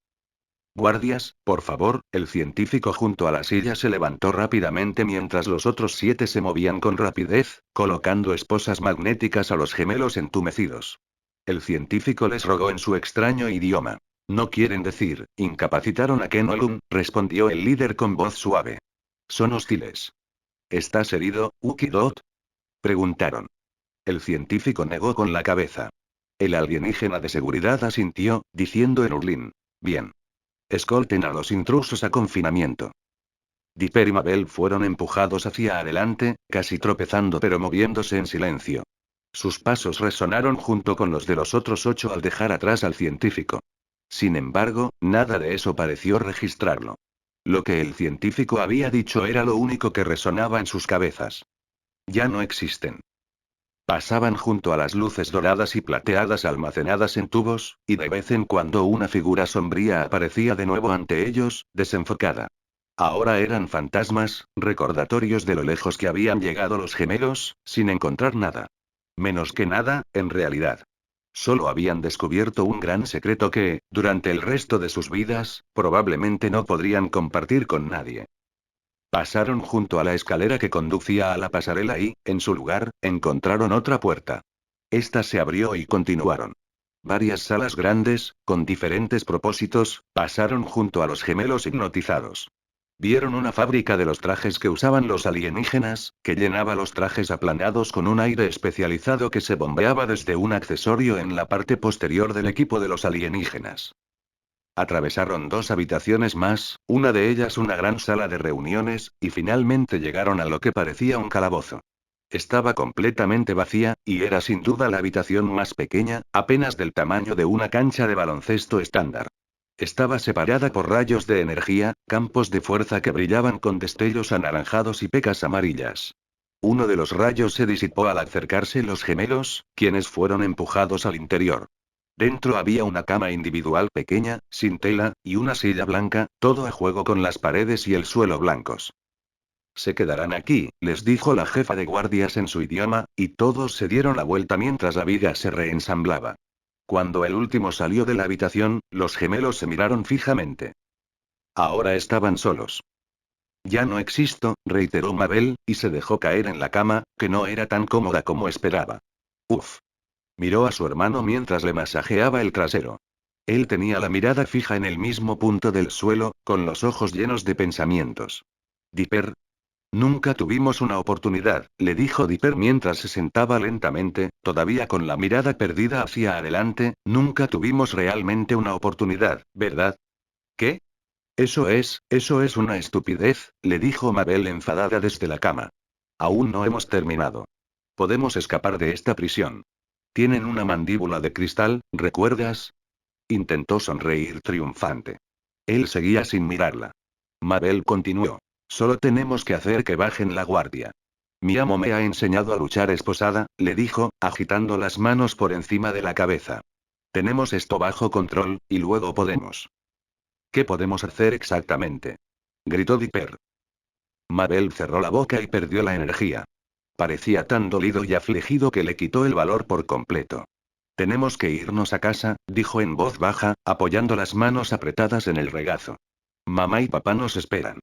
Guardias, por favor, el científico junto a la silla se levantó rápidamente mientras los otros 7 se movían con rapidez, colocando esposas magnéticas a los gemelos entumecidos. El científico les rogó en su extraño idioma. No quieren decir, incapacitaron a Ken Olum, respondió el líder con voz suave. Son hostiles. ¿Estás herido, Ukidot? Preguntaron. El científico negó con la cabeza. El alienígena de seguridad asintió, diciendo en Urlin. Bien. Escolten a los intrusos a confinamiento. Dipper y Mabel fueron empujados hacia adelante, casi tropezando pero moviéndose en silencio. Sus pasos resonaron junto con los de los otros 8 al dejar atrás al científico. Sin embargo, nada de eso pareció registrarlo. Lo que el científico había dicho era lo único que resonaba en sus cabezas. Ya no existen. Pasaban junto a las luces doradas y plateadas almacenadas en tubos, y de vez en cuando una figura sombría aparecía de nuevo ante ellos, desenfocada. Ahora eran fantasmas, recordatorios de lo lejos que habían llegado los gemelos, sin encontrar nada. Menos que nada, en realidad. Solo habían descubierto un gran secreto que, durante el resto de sus vidas, probablemente no podrían compartir con nadie. Pasaron junto a la escalera que conducía a la pasarela y, en su lugar, encontraron otra puerta. Esta se abrió y continuaron. Varias salas grandes, con diferentes propósitos, pasaron junto a los gemelos hipnotizados. Vieron una fábrica de los trajes que usaban los alienígenas, que llenaba los trajes aplanados con un aire especializado que se bombeaba desde un accesorio en la parte posterior del equipo de los alienígenas. Atravesaron dos habitaciones más, una de ellas una gran sala de reuniones, y finalmente llegaron a lo que parecía un calabozo. Estaba completamente vacía, y era sin duda la habitación más pequeña, apenas del tamaño de una cancha de baloncesto estándar. Estaba separada por rayos de energía, campos de fuerza que brillaban con destellos anaranjados y pecas amarillas. Uno de los rayos se disipó al acercarse los gemelos, quienes fueron empujados al interior. Dentro había una cama individual pequeña, sin tela, y una silla blanca, todo a juego con las paredes y el suelo blancos. Se quedarán aquí, les dijo la jefa de guardias en su idioma, y todos se dieron la vuelta mientras la viga se reensamblaba. Cuando el último salió de la habitación, los gemelos se miraron fijamente. Ahora estaban solos. Ya no existo, reiteró Mabel, y se dejó caer en la cama, que no era tan cómoda como esperaba. Uf. Miró a su hermano mientras le masajeaba el trasero. Él tenía la mirada fija en el mismo punto del suelo, con los ojos llenos de pensamientos. Dipper. Nunca tuvimos una oportunidad, le dijo Dipper mientras se sentaba lentamente, todavía con la mirada perdida hacia adelante, nunca tuvimos realmente una oportunidad, ¿verdad? ¿Qué? Eso es una estupidez, le dijo Mabel enfadada desde la cama. Aún no hemos terminado. Podemos escapar de esta prisión. Tienen una mandíbula de cristal, ¿recuerdas? Intentó sonreír triunfante. Él seguía sin mirarla. Mabel continuó. Solo tenemos que hacer que bajen la guardia. Mi amo me ha enseñado a luchar esposada, le dijo, agitando las manos por encima de la cabeza. Tenemos esto bajo control, y luego podemos. ¿Qué podemos hacer exactamente? Gritó Dipper. Mabel cerró la boca y perdió la energía. Parecía tan dolido y afligido que le quitó el valor por completo. Tenemos que irnos a casa, dijo en voz baja, apoyando las manos apretadas en el regazo. Mamá y papá nos esperan.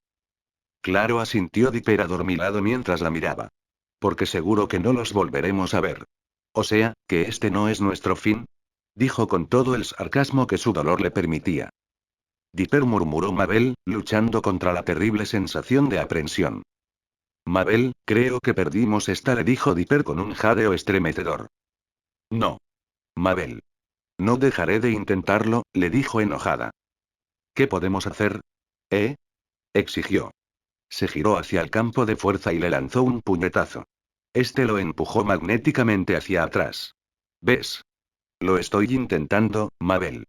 Claro, asintió Dipper adormilado mientras la miraba. Porque seguro que no los volveremos a ver. O sea, que este no es nuestro fin. Dijo con todo el sarcasmo que su dolor le permitía. Dipper, murmuró Mabel, luchando contra la terrible sensación de aprensión. Mabel, creo que perdimos esta, le dijo Dipper con un jadeo estremecedor. No. Mabel. No dejaré de intentarlo, le dijo enojada. ¿Qué podemos hacer? ¿Eh? Exigió. Se giró hacia el campo de fuerza y le lanzó un puñetazo. Este lo empujó magnéticamente hacia atrás. ¿Ves? Lo estoy intentando, Mabel.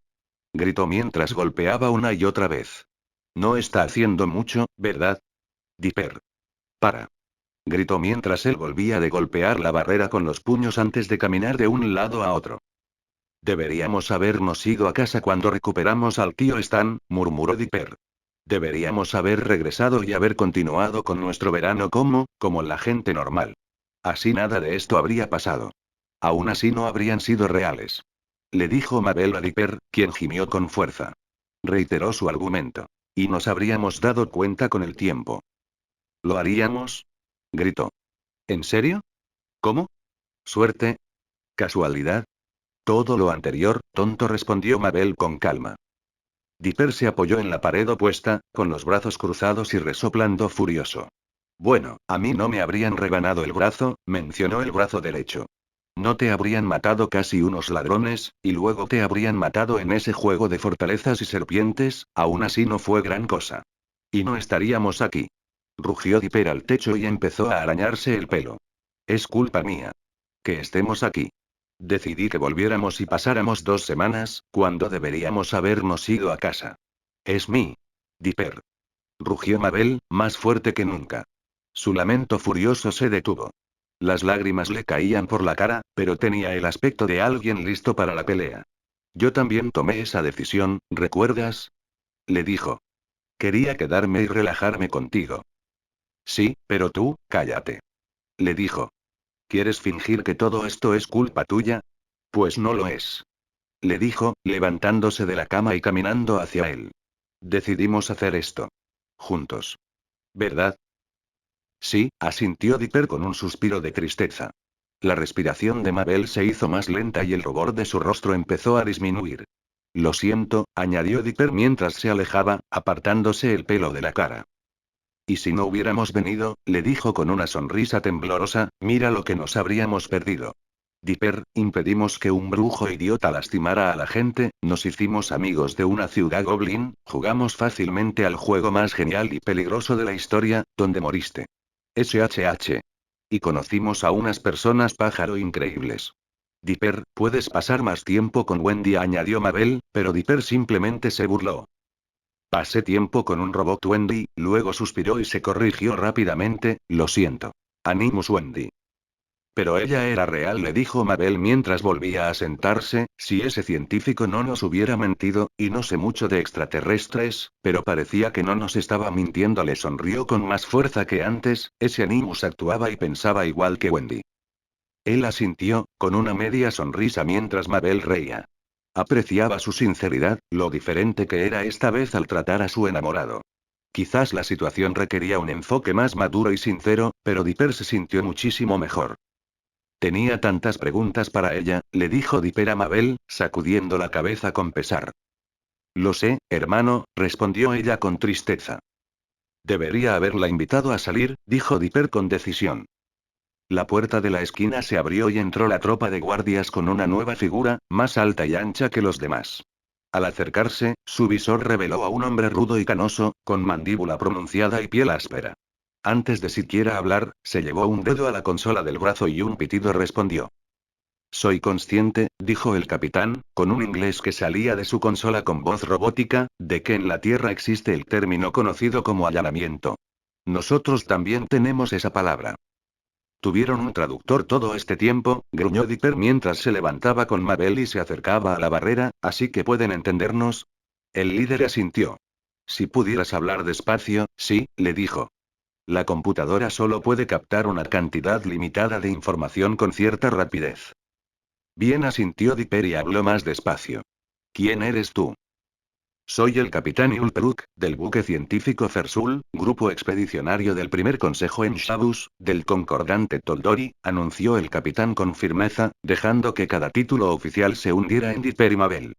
Gritó mientras golpeaba una y otra vez. No está haciendo mucho, ¿verdad? Dipper. Para. Gritó mientras él volvía de golpear la barrera con los puños antes de caminar de un lado a otro. Deberíamos habernos ido a casa cuando recuperamos al tío Stan, murmuró Dipper. Deberíamos haber regresado y haber continuado con nuestro verano como la gente normal. Así nada de esto habría pasado. Aún así no habrían sido reales. Le dijo Mabel a Dipper, quien gimió con fuerza. Reiteró su argumento. Y nos habríamos dado cuenta con el tiempo. ¿Lo haríamos? Gritó. ¿En serio? ¿Cómo? ¿Suerte? ¿Casualidad? Todo lo anterior, tonto, respondió Mabel con calma. Dipper se apoyó en la pared opuesta, con los brazos cruzados y resoplando furioso. Bueno, a mí no me habrían rebanado el brazo, mencionó el brazo derecho. No te habrían matado casi unos ladrones, y luego te habrían matado en ese juego de fortalezas y serpientes, aún así no fue gran cosa. Y no estaríamos aquí. Rugió Dipper al techo y empezó a arañarse el pelo. Es culpa mía. Que estemos aquí. Decidí que volviéramos y pasáramos 2 semanas, cuando deberíamos habernos ido a casa. Es mí. Dipper. Rugió Mabel, más fuerte que nunca. Su lamento furioso se detuvo. Las lágrimas le caían por la cara, pero tenía el aspecto de alguien listo para la pelea. Yo también tomé esa decisión, ¿recuerdas? Le dijo. Quería quedarme y relajarme contigo. Sí, pero tú, cállate. Le dijo. ¿Quieres fingir que todo esto es culpa tuya? Pues no lo es. Le dijo, levantándose de la cama y caminando hacia él. Decidimos hacer esto. Juntos. ¿Verdad? Sí, asintió Dipper con un suspiro de tristeza. La respiración de Mabel se hizo más lenta y el rubor de su rostro empezó a disminuir. Lo siento, añadió Dipper mientras se alejaba, apartándose el pelo de la cara. Y si no hubiéramos venido, le dijo con una sonrisa temblorosa, mira lo que nos habríamos perdido. Dipper, impedimos que un brujo idiota lastimara a la gente, nos hicimos amigos de una ciudad goblin, jugamos fácilmente al juego más genial y peligroso de la historia, donde moriste. SHH. Y conocimos a unas personas pájaro increíbles. Dipper, puedes pasar más tiempo con Wendy, añadió Mabel, pero Dipper simplemente se burló. Pasé tiempo con un robot Wendy, luego suspiró y se corrigió rápidamente, lo siento. Animus Wendy. Pero ella era real, le dijo Mabel mientras volvía a sentarse, si ese científico no nos hubiera mentido, y no sé mucho de extraterrestres, pero parecía que no nos estaba mintiendo, le sonrió con más fuerza que antes, ese Animus actuaba y pensaba igual que Wendy. Él asintió, con una media sonrisa mientras Mabel reía. Apreciaba su sinceridad, lo diferente que era esta vez al tratar a su enamorado. Quizás la situación requería un enfoque más maduro y sincero, pero Dipper se sintió muchísimo mejor. Tenía tantas preguntas para ella, le dijo Dipper a Mabel, sacudiendo la cabeza con pesar. Lo sé, hermano, respondió ella con tristeza. Debería haberla invitado a salir, dijo Dipper con decisión. La puerta de la esquina se abrió y entró la tropa de guardias con una nueva figura, más alta y ancha que los demás. Al acercarse, su visor reveló a un hombre rudo y canoso, con mandíbula pronunciada y piel áspera. Antes de siquiera hablar, se llevó un dedo a la consola del brazo y un pitido respondió. Soy consciente, dijo el capitán, con un inglés que salía de su consola con voz robótica, de que en la Tierra existe el término conocido como allanamiento. Nosotros también tenemos esa palabra. Tuvieron un traductor todo este tiempo, gruñó Dipper mientras se levantaba con Mabel y se acercaba a la barrera, así que pueden entendernos. El líder asintió. Si pudieras hablar despacio, sí, le dijo. La computadora solo puede captar una cantidad limitada de información con cierta rapidez. Bien, asintió Dipper y habló más despacio. ¿Quién eres tú? Soy el capitán Ulperuk, del buque científico Fersul, grupo expedicionario del primer consejo en Shabus, del concordante Toldori, anunció el capitán con firmeza, dejando que cada título oficial se hundiera en Dipper y Mabel.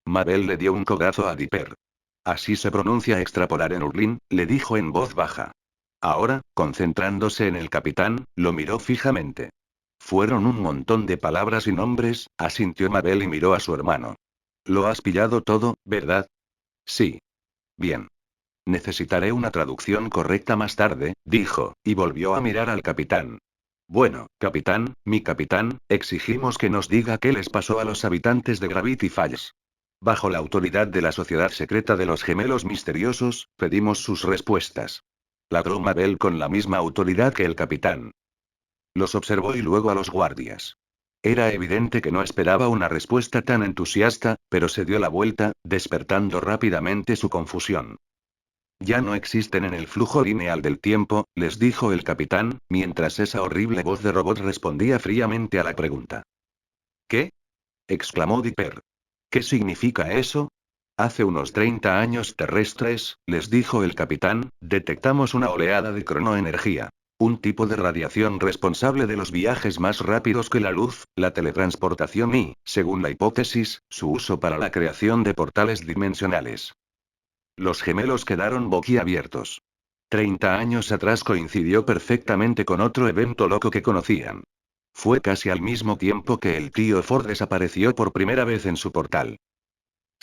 Mabel le dio un codazo a Dipper. Así se pronuncia extrapolar en Urlin, le dijo en voz baja. Ahora, concentrándose en el capitán, lo miró fijamente. Fueron un montón de palabras y nombres, asintió Mabel y miró a su hermano. Lo has pillado todo, ¿verdad? Sí. Bien. Necesitaré una traducción correcta más tarde, dijo, y volvió a mirar al capitán. Bueno, capitán, mi capitán, exigimos que nos diga qué les pasó a los habitantes de Gravity Falls. Bajo la autoridad de la Sociedad Secreta de los Gemelos Misteriosos, pedimos sus respuestas. Ladró Mabel con la misma autoridad que el capitán. Los observó y luego a los guardias. Era evidente que no esperaba una respuesta tan entusiasta, pero se dio la vuelta, despertando rápidamente su confusión. Ya no existen en el flujo lineal del tiempo, les dijo el capitán, mientras esa horrible voz de robot respondía fríamente a la pregunta. ¿Qué? Exclamó Dipper. ¿Qué significa eso? Hace unos 30 años terrestres, les dijo el capitán, detectamos una oleada de cronoenergía. Un tipo de radiación responsable de los viajes más rápidos que la luz, la teletransportación y, según la hipótesis, su uso para la creación de portales dimensionales. Los gemelos quedaron boquiabiertos. 30 años atrás coincidió perfectamente con otro evento loco que conocían. Fue casi al mismo tiempo que el tío Ford desapareció por primera vez en su portal.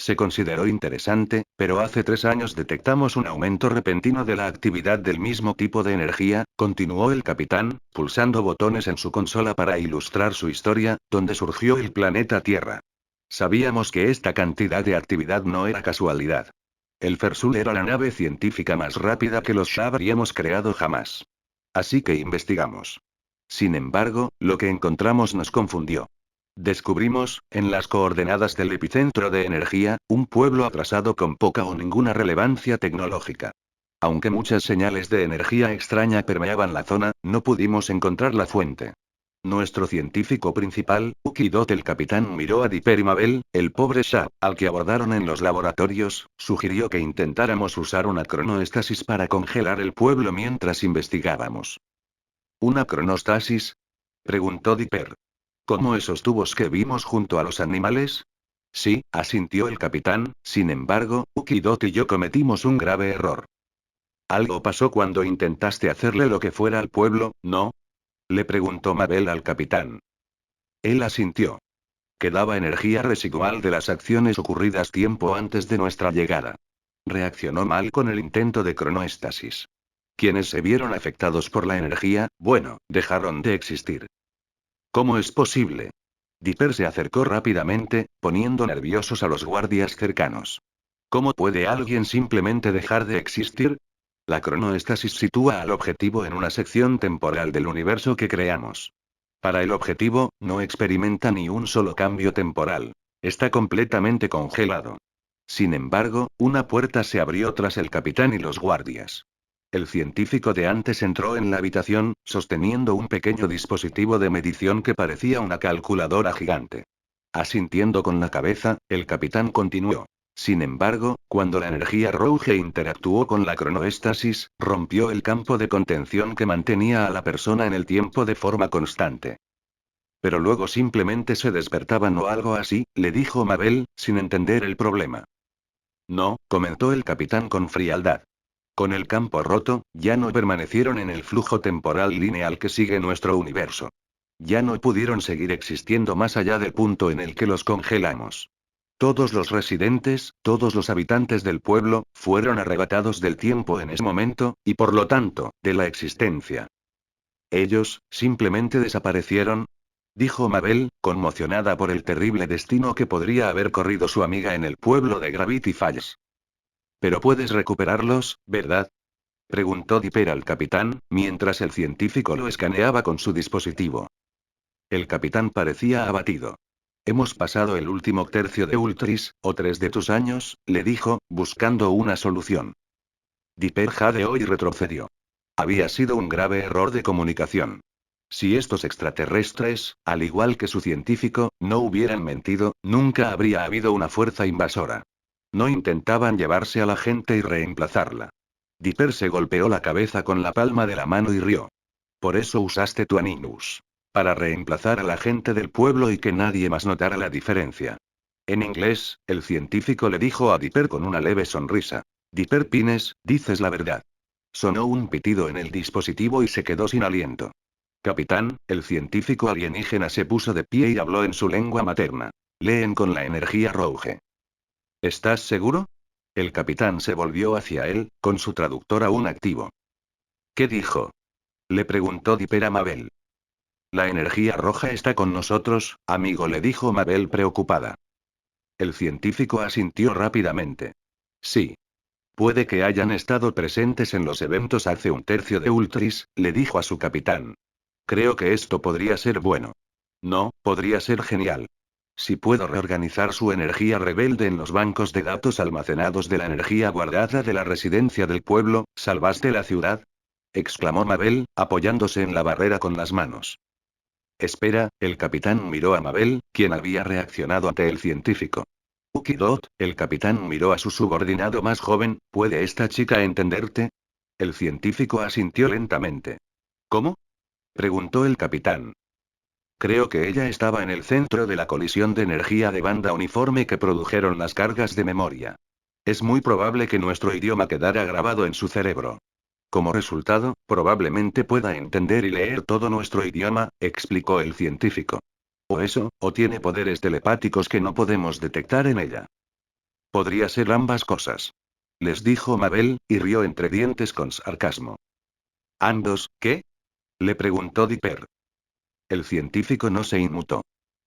Se consideró interesante, pero hace 3 años detectamos un aumento repentino de la actividad del mismo tipo de energía, continuó el capitán, pulsando botones en su consola para ilustrar su historia, donde surgió el planeta Tierra. Sabíamos que esta cantidad de actividad no era casualidad. El Fersul era la nave científica más rápida que los Shah habríamos creado jamás. Así que investigamos. Sin embargo, lo que encontramos nos confundió. Descubrimos, en las coordenadas del epicentro de energía, un pueblo atrasado con poca o ninguna relevancia tecnológica. Aunque muchas señales de energía extraña permeaban la zona, no pudimos encontrar la fuente. Nuestro científico principal, Ukidot el capitán miró a Dipper y Mabel, el pobre Shah, al que abordaron en los laboratorios, sugirió que intentáramos usar una cronoestasis para congelar el pueblo mientras investigábamos. ¿Una cronostasis? Preguntó Dipper. ¿Como esos tubos que vimos junto a los animales? Sí, asintió el capitán, sin embargo, Ukidot y yo cometimos un grave error. Algo pasó cuando intentaste hacerle lo que fuera al pueblo, ¿no? Le preguntó Mabel al capitán. Él asintió. Quedaba energía residual de las acciones ocurridas tiempo antes de nuestra llegada. Reaccionó mal con el intento de cronoestasis. Quienes se vieron afectados por la energía, bueno, dejaron de existir. ¿Cómo es posible? Dipper se acercó rápidamente, poniendo nerviosos a los guardias cercanos. ¿Cómo puede alguien simplemente dejar de existir? La cronoestasis sitúa al objetivo en una sección temporal del universo que creamos. Para el objetivo, no experimenta ni un solo cambio temporal. Está completamente congelado. Sin embargo, una puerta se abrió tras el capitán y los guardias. El científico de antes entró en la habitación, sosteniendo un pequeño dispositivo de medición que parecía una calculadora gigante. Asintiendo con la cabeza, el capitán continuó. Sin embargo, cuando la energía Rouge interactuó con la cronoestasis, rompió el campo de contención que mantenía a la persona en el tiempo de forma constante. Pero luego simplemente se despertaban o algo así, le dijo Mabel, sin entender el problema. No, comentó el capitán con frialdad. Con el campo roto, ya no permanecieron en el flujo temporal lineal que sigue nuestro universo. Ya no pudieron seguir existiendo más allá del punto en el que los congelamos. Todos los residentes, todos los habitantes del pueblo, fueron arrebatados del tiempo en ese momento, y por lo tanto, de la existencia. Ellos, simplemente desaparecieron, dijo Mabel, conmocionada por el terrible destino que podría haber corrido su amiga en el pueblo de Gravity Falls. Pero puedes recuperarlos, ¿verdad? Preguntó Dipper al capitán, mientras el científico lo escaneaba con su dispositivo. El capitán parecía abatido. Hemos pasado el último tercio de Ultris, o 3 de tus años, le dijo, buscando una solución. Dipper jadeó y retrocedió. Había sido un grave error de comunicación. Si estos extraterrestres, al igual que su científico, no hubieran mentido, nunca habría habido una fuerza invasora. No intentaban llevarse a la gente y reemplazarla. Dipper se golpeó la cabeza con la palma de la mano y rió. Por eso usaste tu Animus. Para reemplazar a la gente del pueblo y que nadie más notara la diferencia. En inglés, el científico le dijo a Dipper con una leve sonrisa. Dipper Pines, dices la verdad. Sonó un pitido en el dispositivo y se quedó sin aliento. Capitán, el científico alienígena se puso de pie y habló en su lengua materna. Leen con la energía Rouge. ¿Estás seguro? El capitán se volvió hacia él, con su traductor aún activo. ¿Qué dijo? Le preguntó Dipper a Mabel. La energía roja está con nosotros, amigo, le dijo Mabel preocupada. El científico asintió rápidamente. Sí. Puede que hayan estado presentes en los eventos hace un tercio de Ultris, le dijo a su capitán. Creo que esto podría ser bueno. No, podría ser genial. Si puedo reorganizar su energía rebelde en los bancos de datos almacenados de la energía guardada de la residencia del pueblo, ¿salvaste la ciudad? Exclamó Mabel, apoyándose en la barrera con las manos. Espera, el capitán miró a Mabel, quien había reaccionado ante el científico. Ukidot, el capitán miró a su subordinado más joven, ¿puede esta chica entenderte? El científico asintió lentamente. ¿Cómo? Preguntó el capitán. Creo que ella estaba en el centro de la colisión de energía de banda uniforme que produjeron las cargas de memoria. Es muy probable que nuestro idioma quedara grabado en su cerebro. Como resultado, probablemente pueda entender y leer todo nuestro idioma, explicó el científico. O eso, o tiene poderes telepáticos que no podemos detectar en ella. Podría ser ambas cosas. Les dijo Mabel, y rió entre dientes con sarcasmo. ¿Ambos, qué? Le preguntó Dipper. El científico no se inmutó.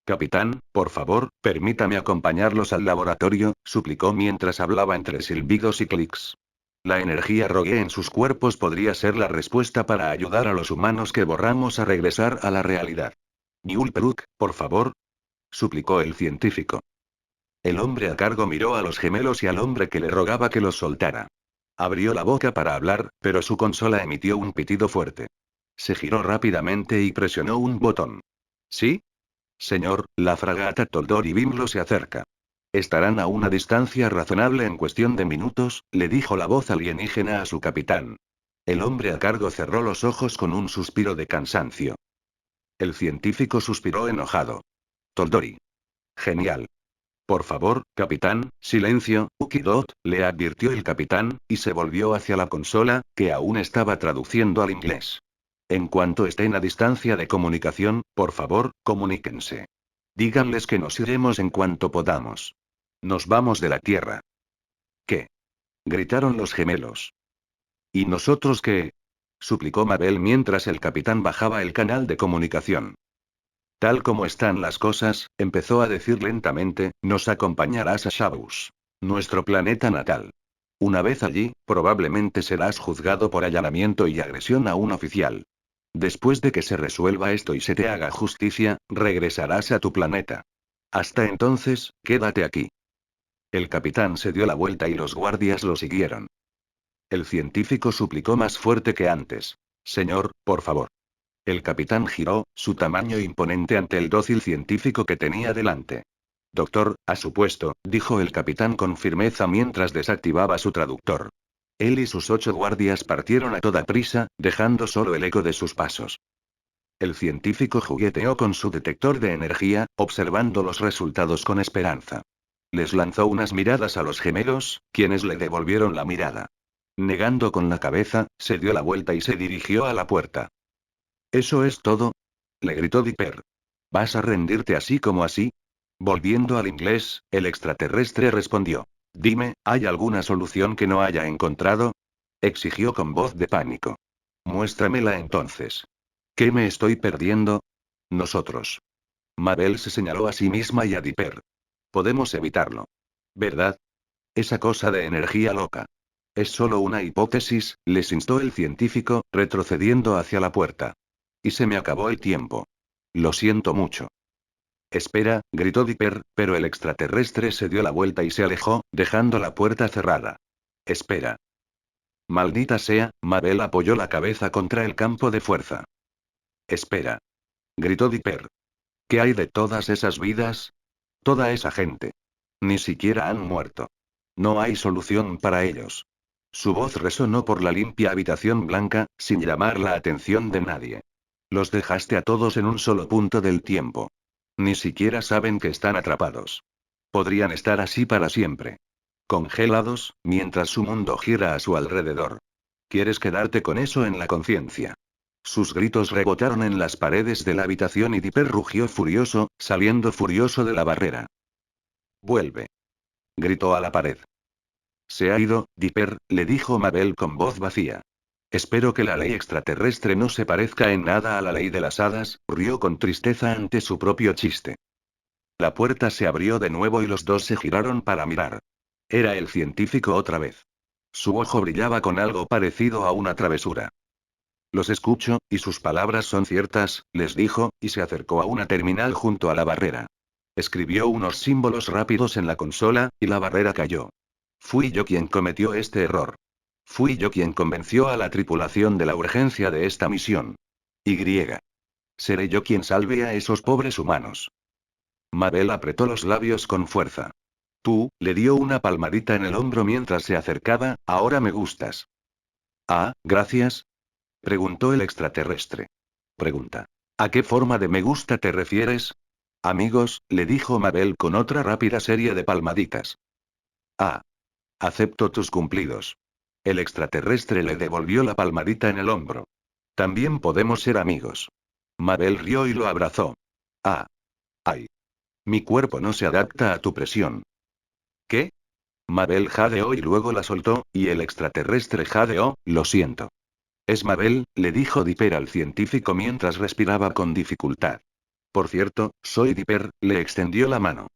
Capitán, por favor, permítame acompañarlos al laboratorio, suplicó mientras hablaba entre silbidos y clics. La energía Rogue en sus cuerpos podría ser la respuesta para ayudar a los humanos que borramos a regresar a la realidad. Newell Brook, por favor. suplicó el científico. El hombre a cargo miró a los gemelos y al hombre que le rogaba que los soltara. Abrió la boca para hablar, pero su consola emitió un pitido fuerte. Se giró rápidamente y presionó un botón. ¿Sí? Señor, la fragata Toldor y Bimlo se acerca. Estarán a una distancia razonable en cuestión de minutos, le dijo la voz alienígena a su capitán. El hombre a cargo cerró los ojos con un suspiro de cansancio. El científico suspiró enojado. Toldori. Genial. Por favor, capitán, silencio, Ukidot, le advirtió el capitán, y se volvió hacia la consola, que aún estaba traduciendo al inglés. En cuanto estén a distancia de comunicación, por favor, comuníquense. Díganles que nos iremos en cuanto podamos. Nos vamos de la Tierra. ¿Qué? Gritaron los gemelos. ¿Y nosotros qué? Suplicó Mabel mientras el capitán bajaba el canal de comunicación. Tal como están las cosas, empezó a decir lentamente, nos acompañarás a Shabbos. Nuestro planeta natal. Una vez allí, probablemente serás juzgado por allanamiento y agresión a un oficial. Después de que se resuelva esto y se te haga justicia, regresarás a tu planeta. Hasta entonces, quédate aquí. El capitán se dio la vuelta y los guardias lo siguieron. El científico suplicó más fuerte que antes. Señor, por favor. El capitán giró, su tamaño imponente ante el dócil científico que tenía delante. Doctor, a su puesto, dijo el capitán con firmeza mientras desactivaba su traductor. Él y sus 8 guardias partieron a toda prisa, dejando solo el eco de sus pasos. El científico jugueteó con su detector de energía, observando los resultados con esperanza. Les lanzó unas miradas a los gemelos, quienes le devolvieron la mirada. Negando con la cabeza, se dio la vuelta y se dirigió a la puerta. ¿Eso es todo? Le gritó Dipper. ¿Vas a rendirte así como así? Volviendo al inglés, el extraterrestre respondió. Dime, ¿hay alguna solución que no haya encontrado? Exigió con voz de pánico. Muéstramela entonces. ¿Qué me estoy perdiendo? Nosotros. Mabel se señaló a sí misma y a Dipper. Podemos evitarlo. ¿Verdad? Esa cosa de energía loca. Es solo una hipótesis, les instó el científico, retrocediendo hacia la puerta. Y se me acabó el tiempo. Lo siento mucho. Espera, gritó Dipper, pero el extraterrestre se dio la vuelta y se alejó, dejando la puerta cerrada. Espera. Maldita sea, Mabel apoyó la cabeza contra el campo de fuerza. Espera. Gritó Dipper. ¿Qué hay de todas esas vidas? Toda esa gente. Ni siquiera han muerto. No hay solución para ellos. Su voz resonó por la limpia habitación blanca, sin llamar la atención de nadie. Los dejaste a todos en un solo punto del tiempo. Ni siquiera saben que están atrapados. Podrían estar así para siempre. Congelados, mientras su mundo gira a su alrededor. ¿Quieres quedarte con eso en la conciencia? Sus gritos rebotaron en las paredes de la habitación y Dipper rugió furioso, saliendo furioso de la barrera. Vuelve. Gritó a la pared. Se ha ido, Dipper, le dijo Mabel con voz vacía. Espero que la ley extraterrestre no se parezca en nada a la ley de las hadas, rió con tristeza ante su propio chiste. La puerta se abrió de nuevo y los dos se giraron para mirar. Era el científico otra vez. Su ojo brillaba con algo parecido a una travesura. Los escucho, y sus palabras son ciertas, les dijo, y se acercó a una terminal junto a la barrera. Escribió unos símbolos rápidos en la consola, y la barrera cayó. Fui yo quien cometió este error. Fui yo quien convenció a la tripulación de la urgencia de esta misión. Y. Seré yo quien salve a esos pobres humanos. Mabel apretó los labios con fuerza. Tú, le dio una palmadita en el hombro mientras se acercaba, ahora me gustas. Ah, gracias. Preguntó el extraterrestre. Pregunta. ¿A qué forma de me gusta te refieres? Amigos, le dijo Mabel con otra rápida serie de palmaditas. Ah. Acepto tus cumplidos. El extraterrestre le devolvió la palmadita en el hombro. También podemos ser amigos. Mabel rió y lo abrazó. Ah. Ay. Mi cuerpo no se adapta a tu presión. ¿Qué? Mabel jadeó y luego la soltó, y el extraterrestre jadeó, lo siento. Es Mabel, le dijo Dipper al científico mientras respiraba con dificultad. Por cierto, soy Dipper, le extendió la mano.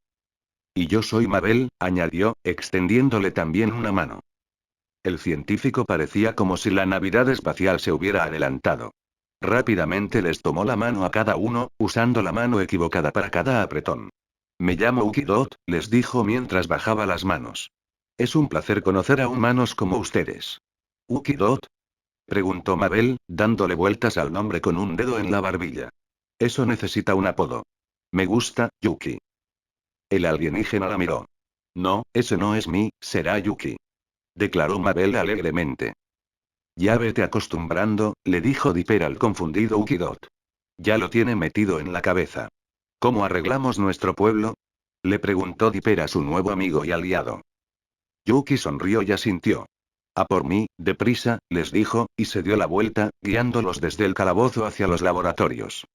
Y yo soy Mabel, añadió, extendiéndole también una mano. El científico parecía como si la Navidad espacial se hubiera adelantado. Rápidamente les tomó la mano a cada uno, usando la mano equivocada para cada apretón. Me llamo Ukidot, les dijo mientras bajaba las manos. Es un placer conocer a humanos como ustedes. ¿Ukidot? Preguntó Mabel, dándole vueltas al nombre con un dedo en la barbilla. Eso necesita un apodo. Me gusta, Yuki. El alienígena la miró. No, ese no es mí, será Yuki. Declaró Mabel alegremente. Ya vete acostumbrando, le dijo Dipper al confundido Ukidot. Ya lo tiene metido en la cabeza. ¿Cómo arreglamos nuestro pueblo? Le preguntó Dipper a su nuevo amigo y aliado. Yuki sonrió y asintió. A por mí, deprisa, les dijo, y se dio la vuelta, guiándolos desde el calabozo hacia los laboratorios.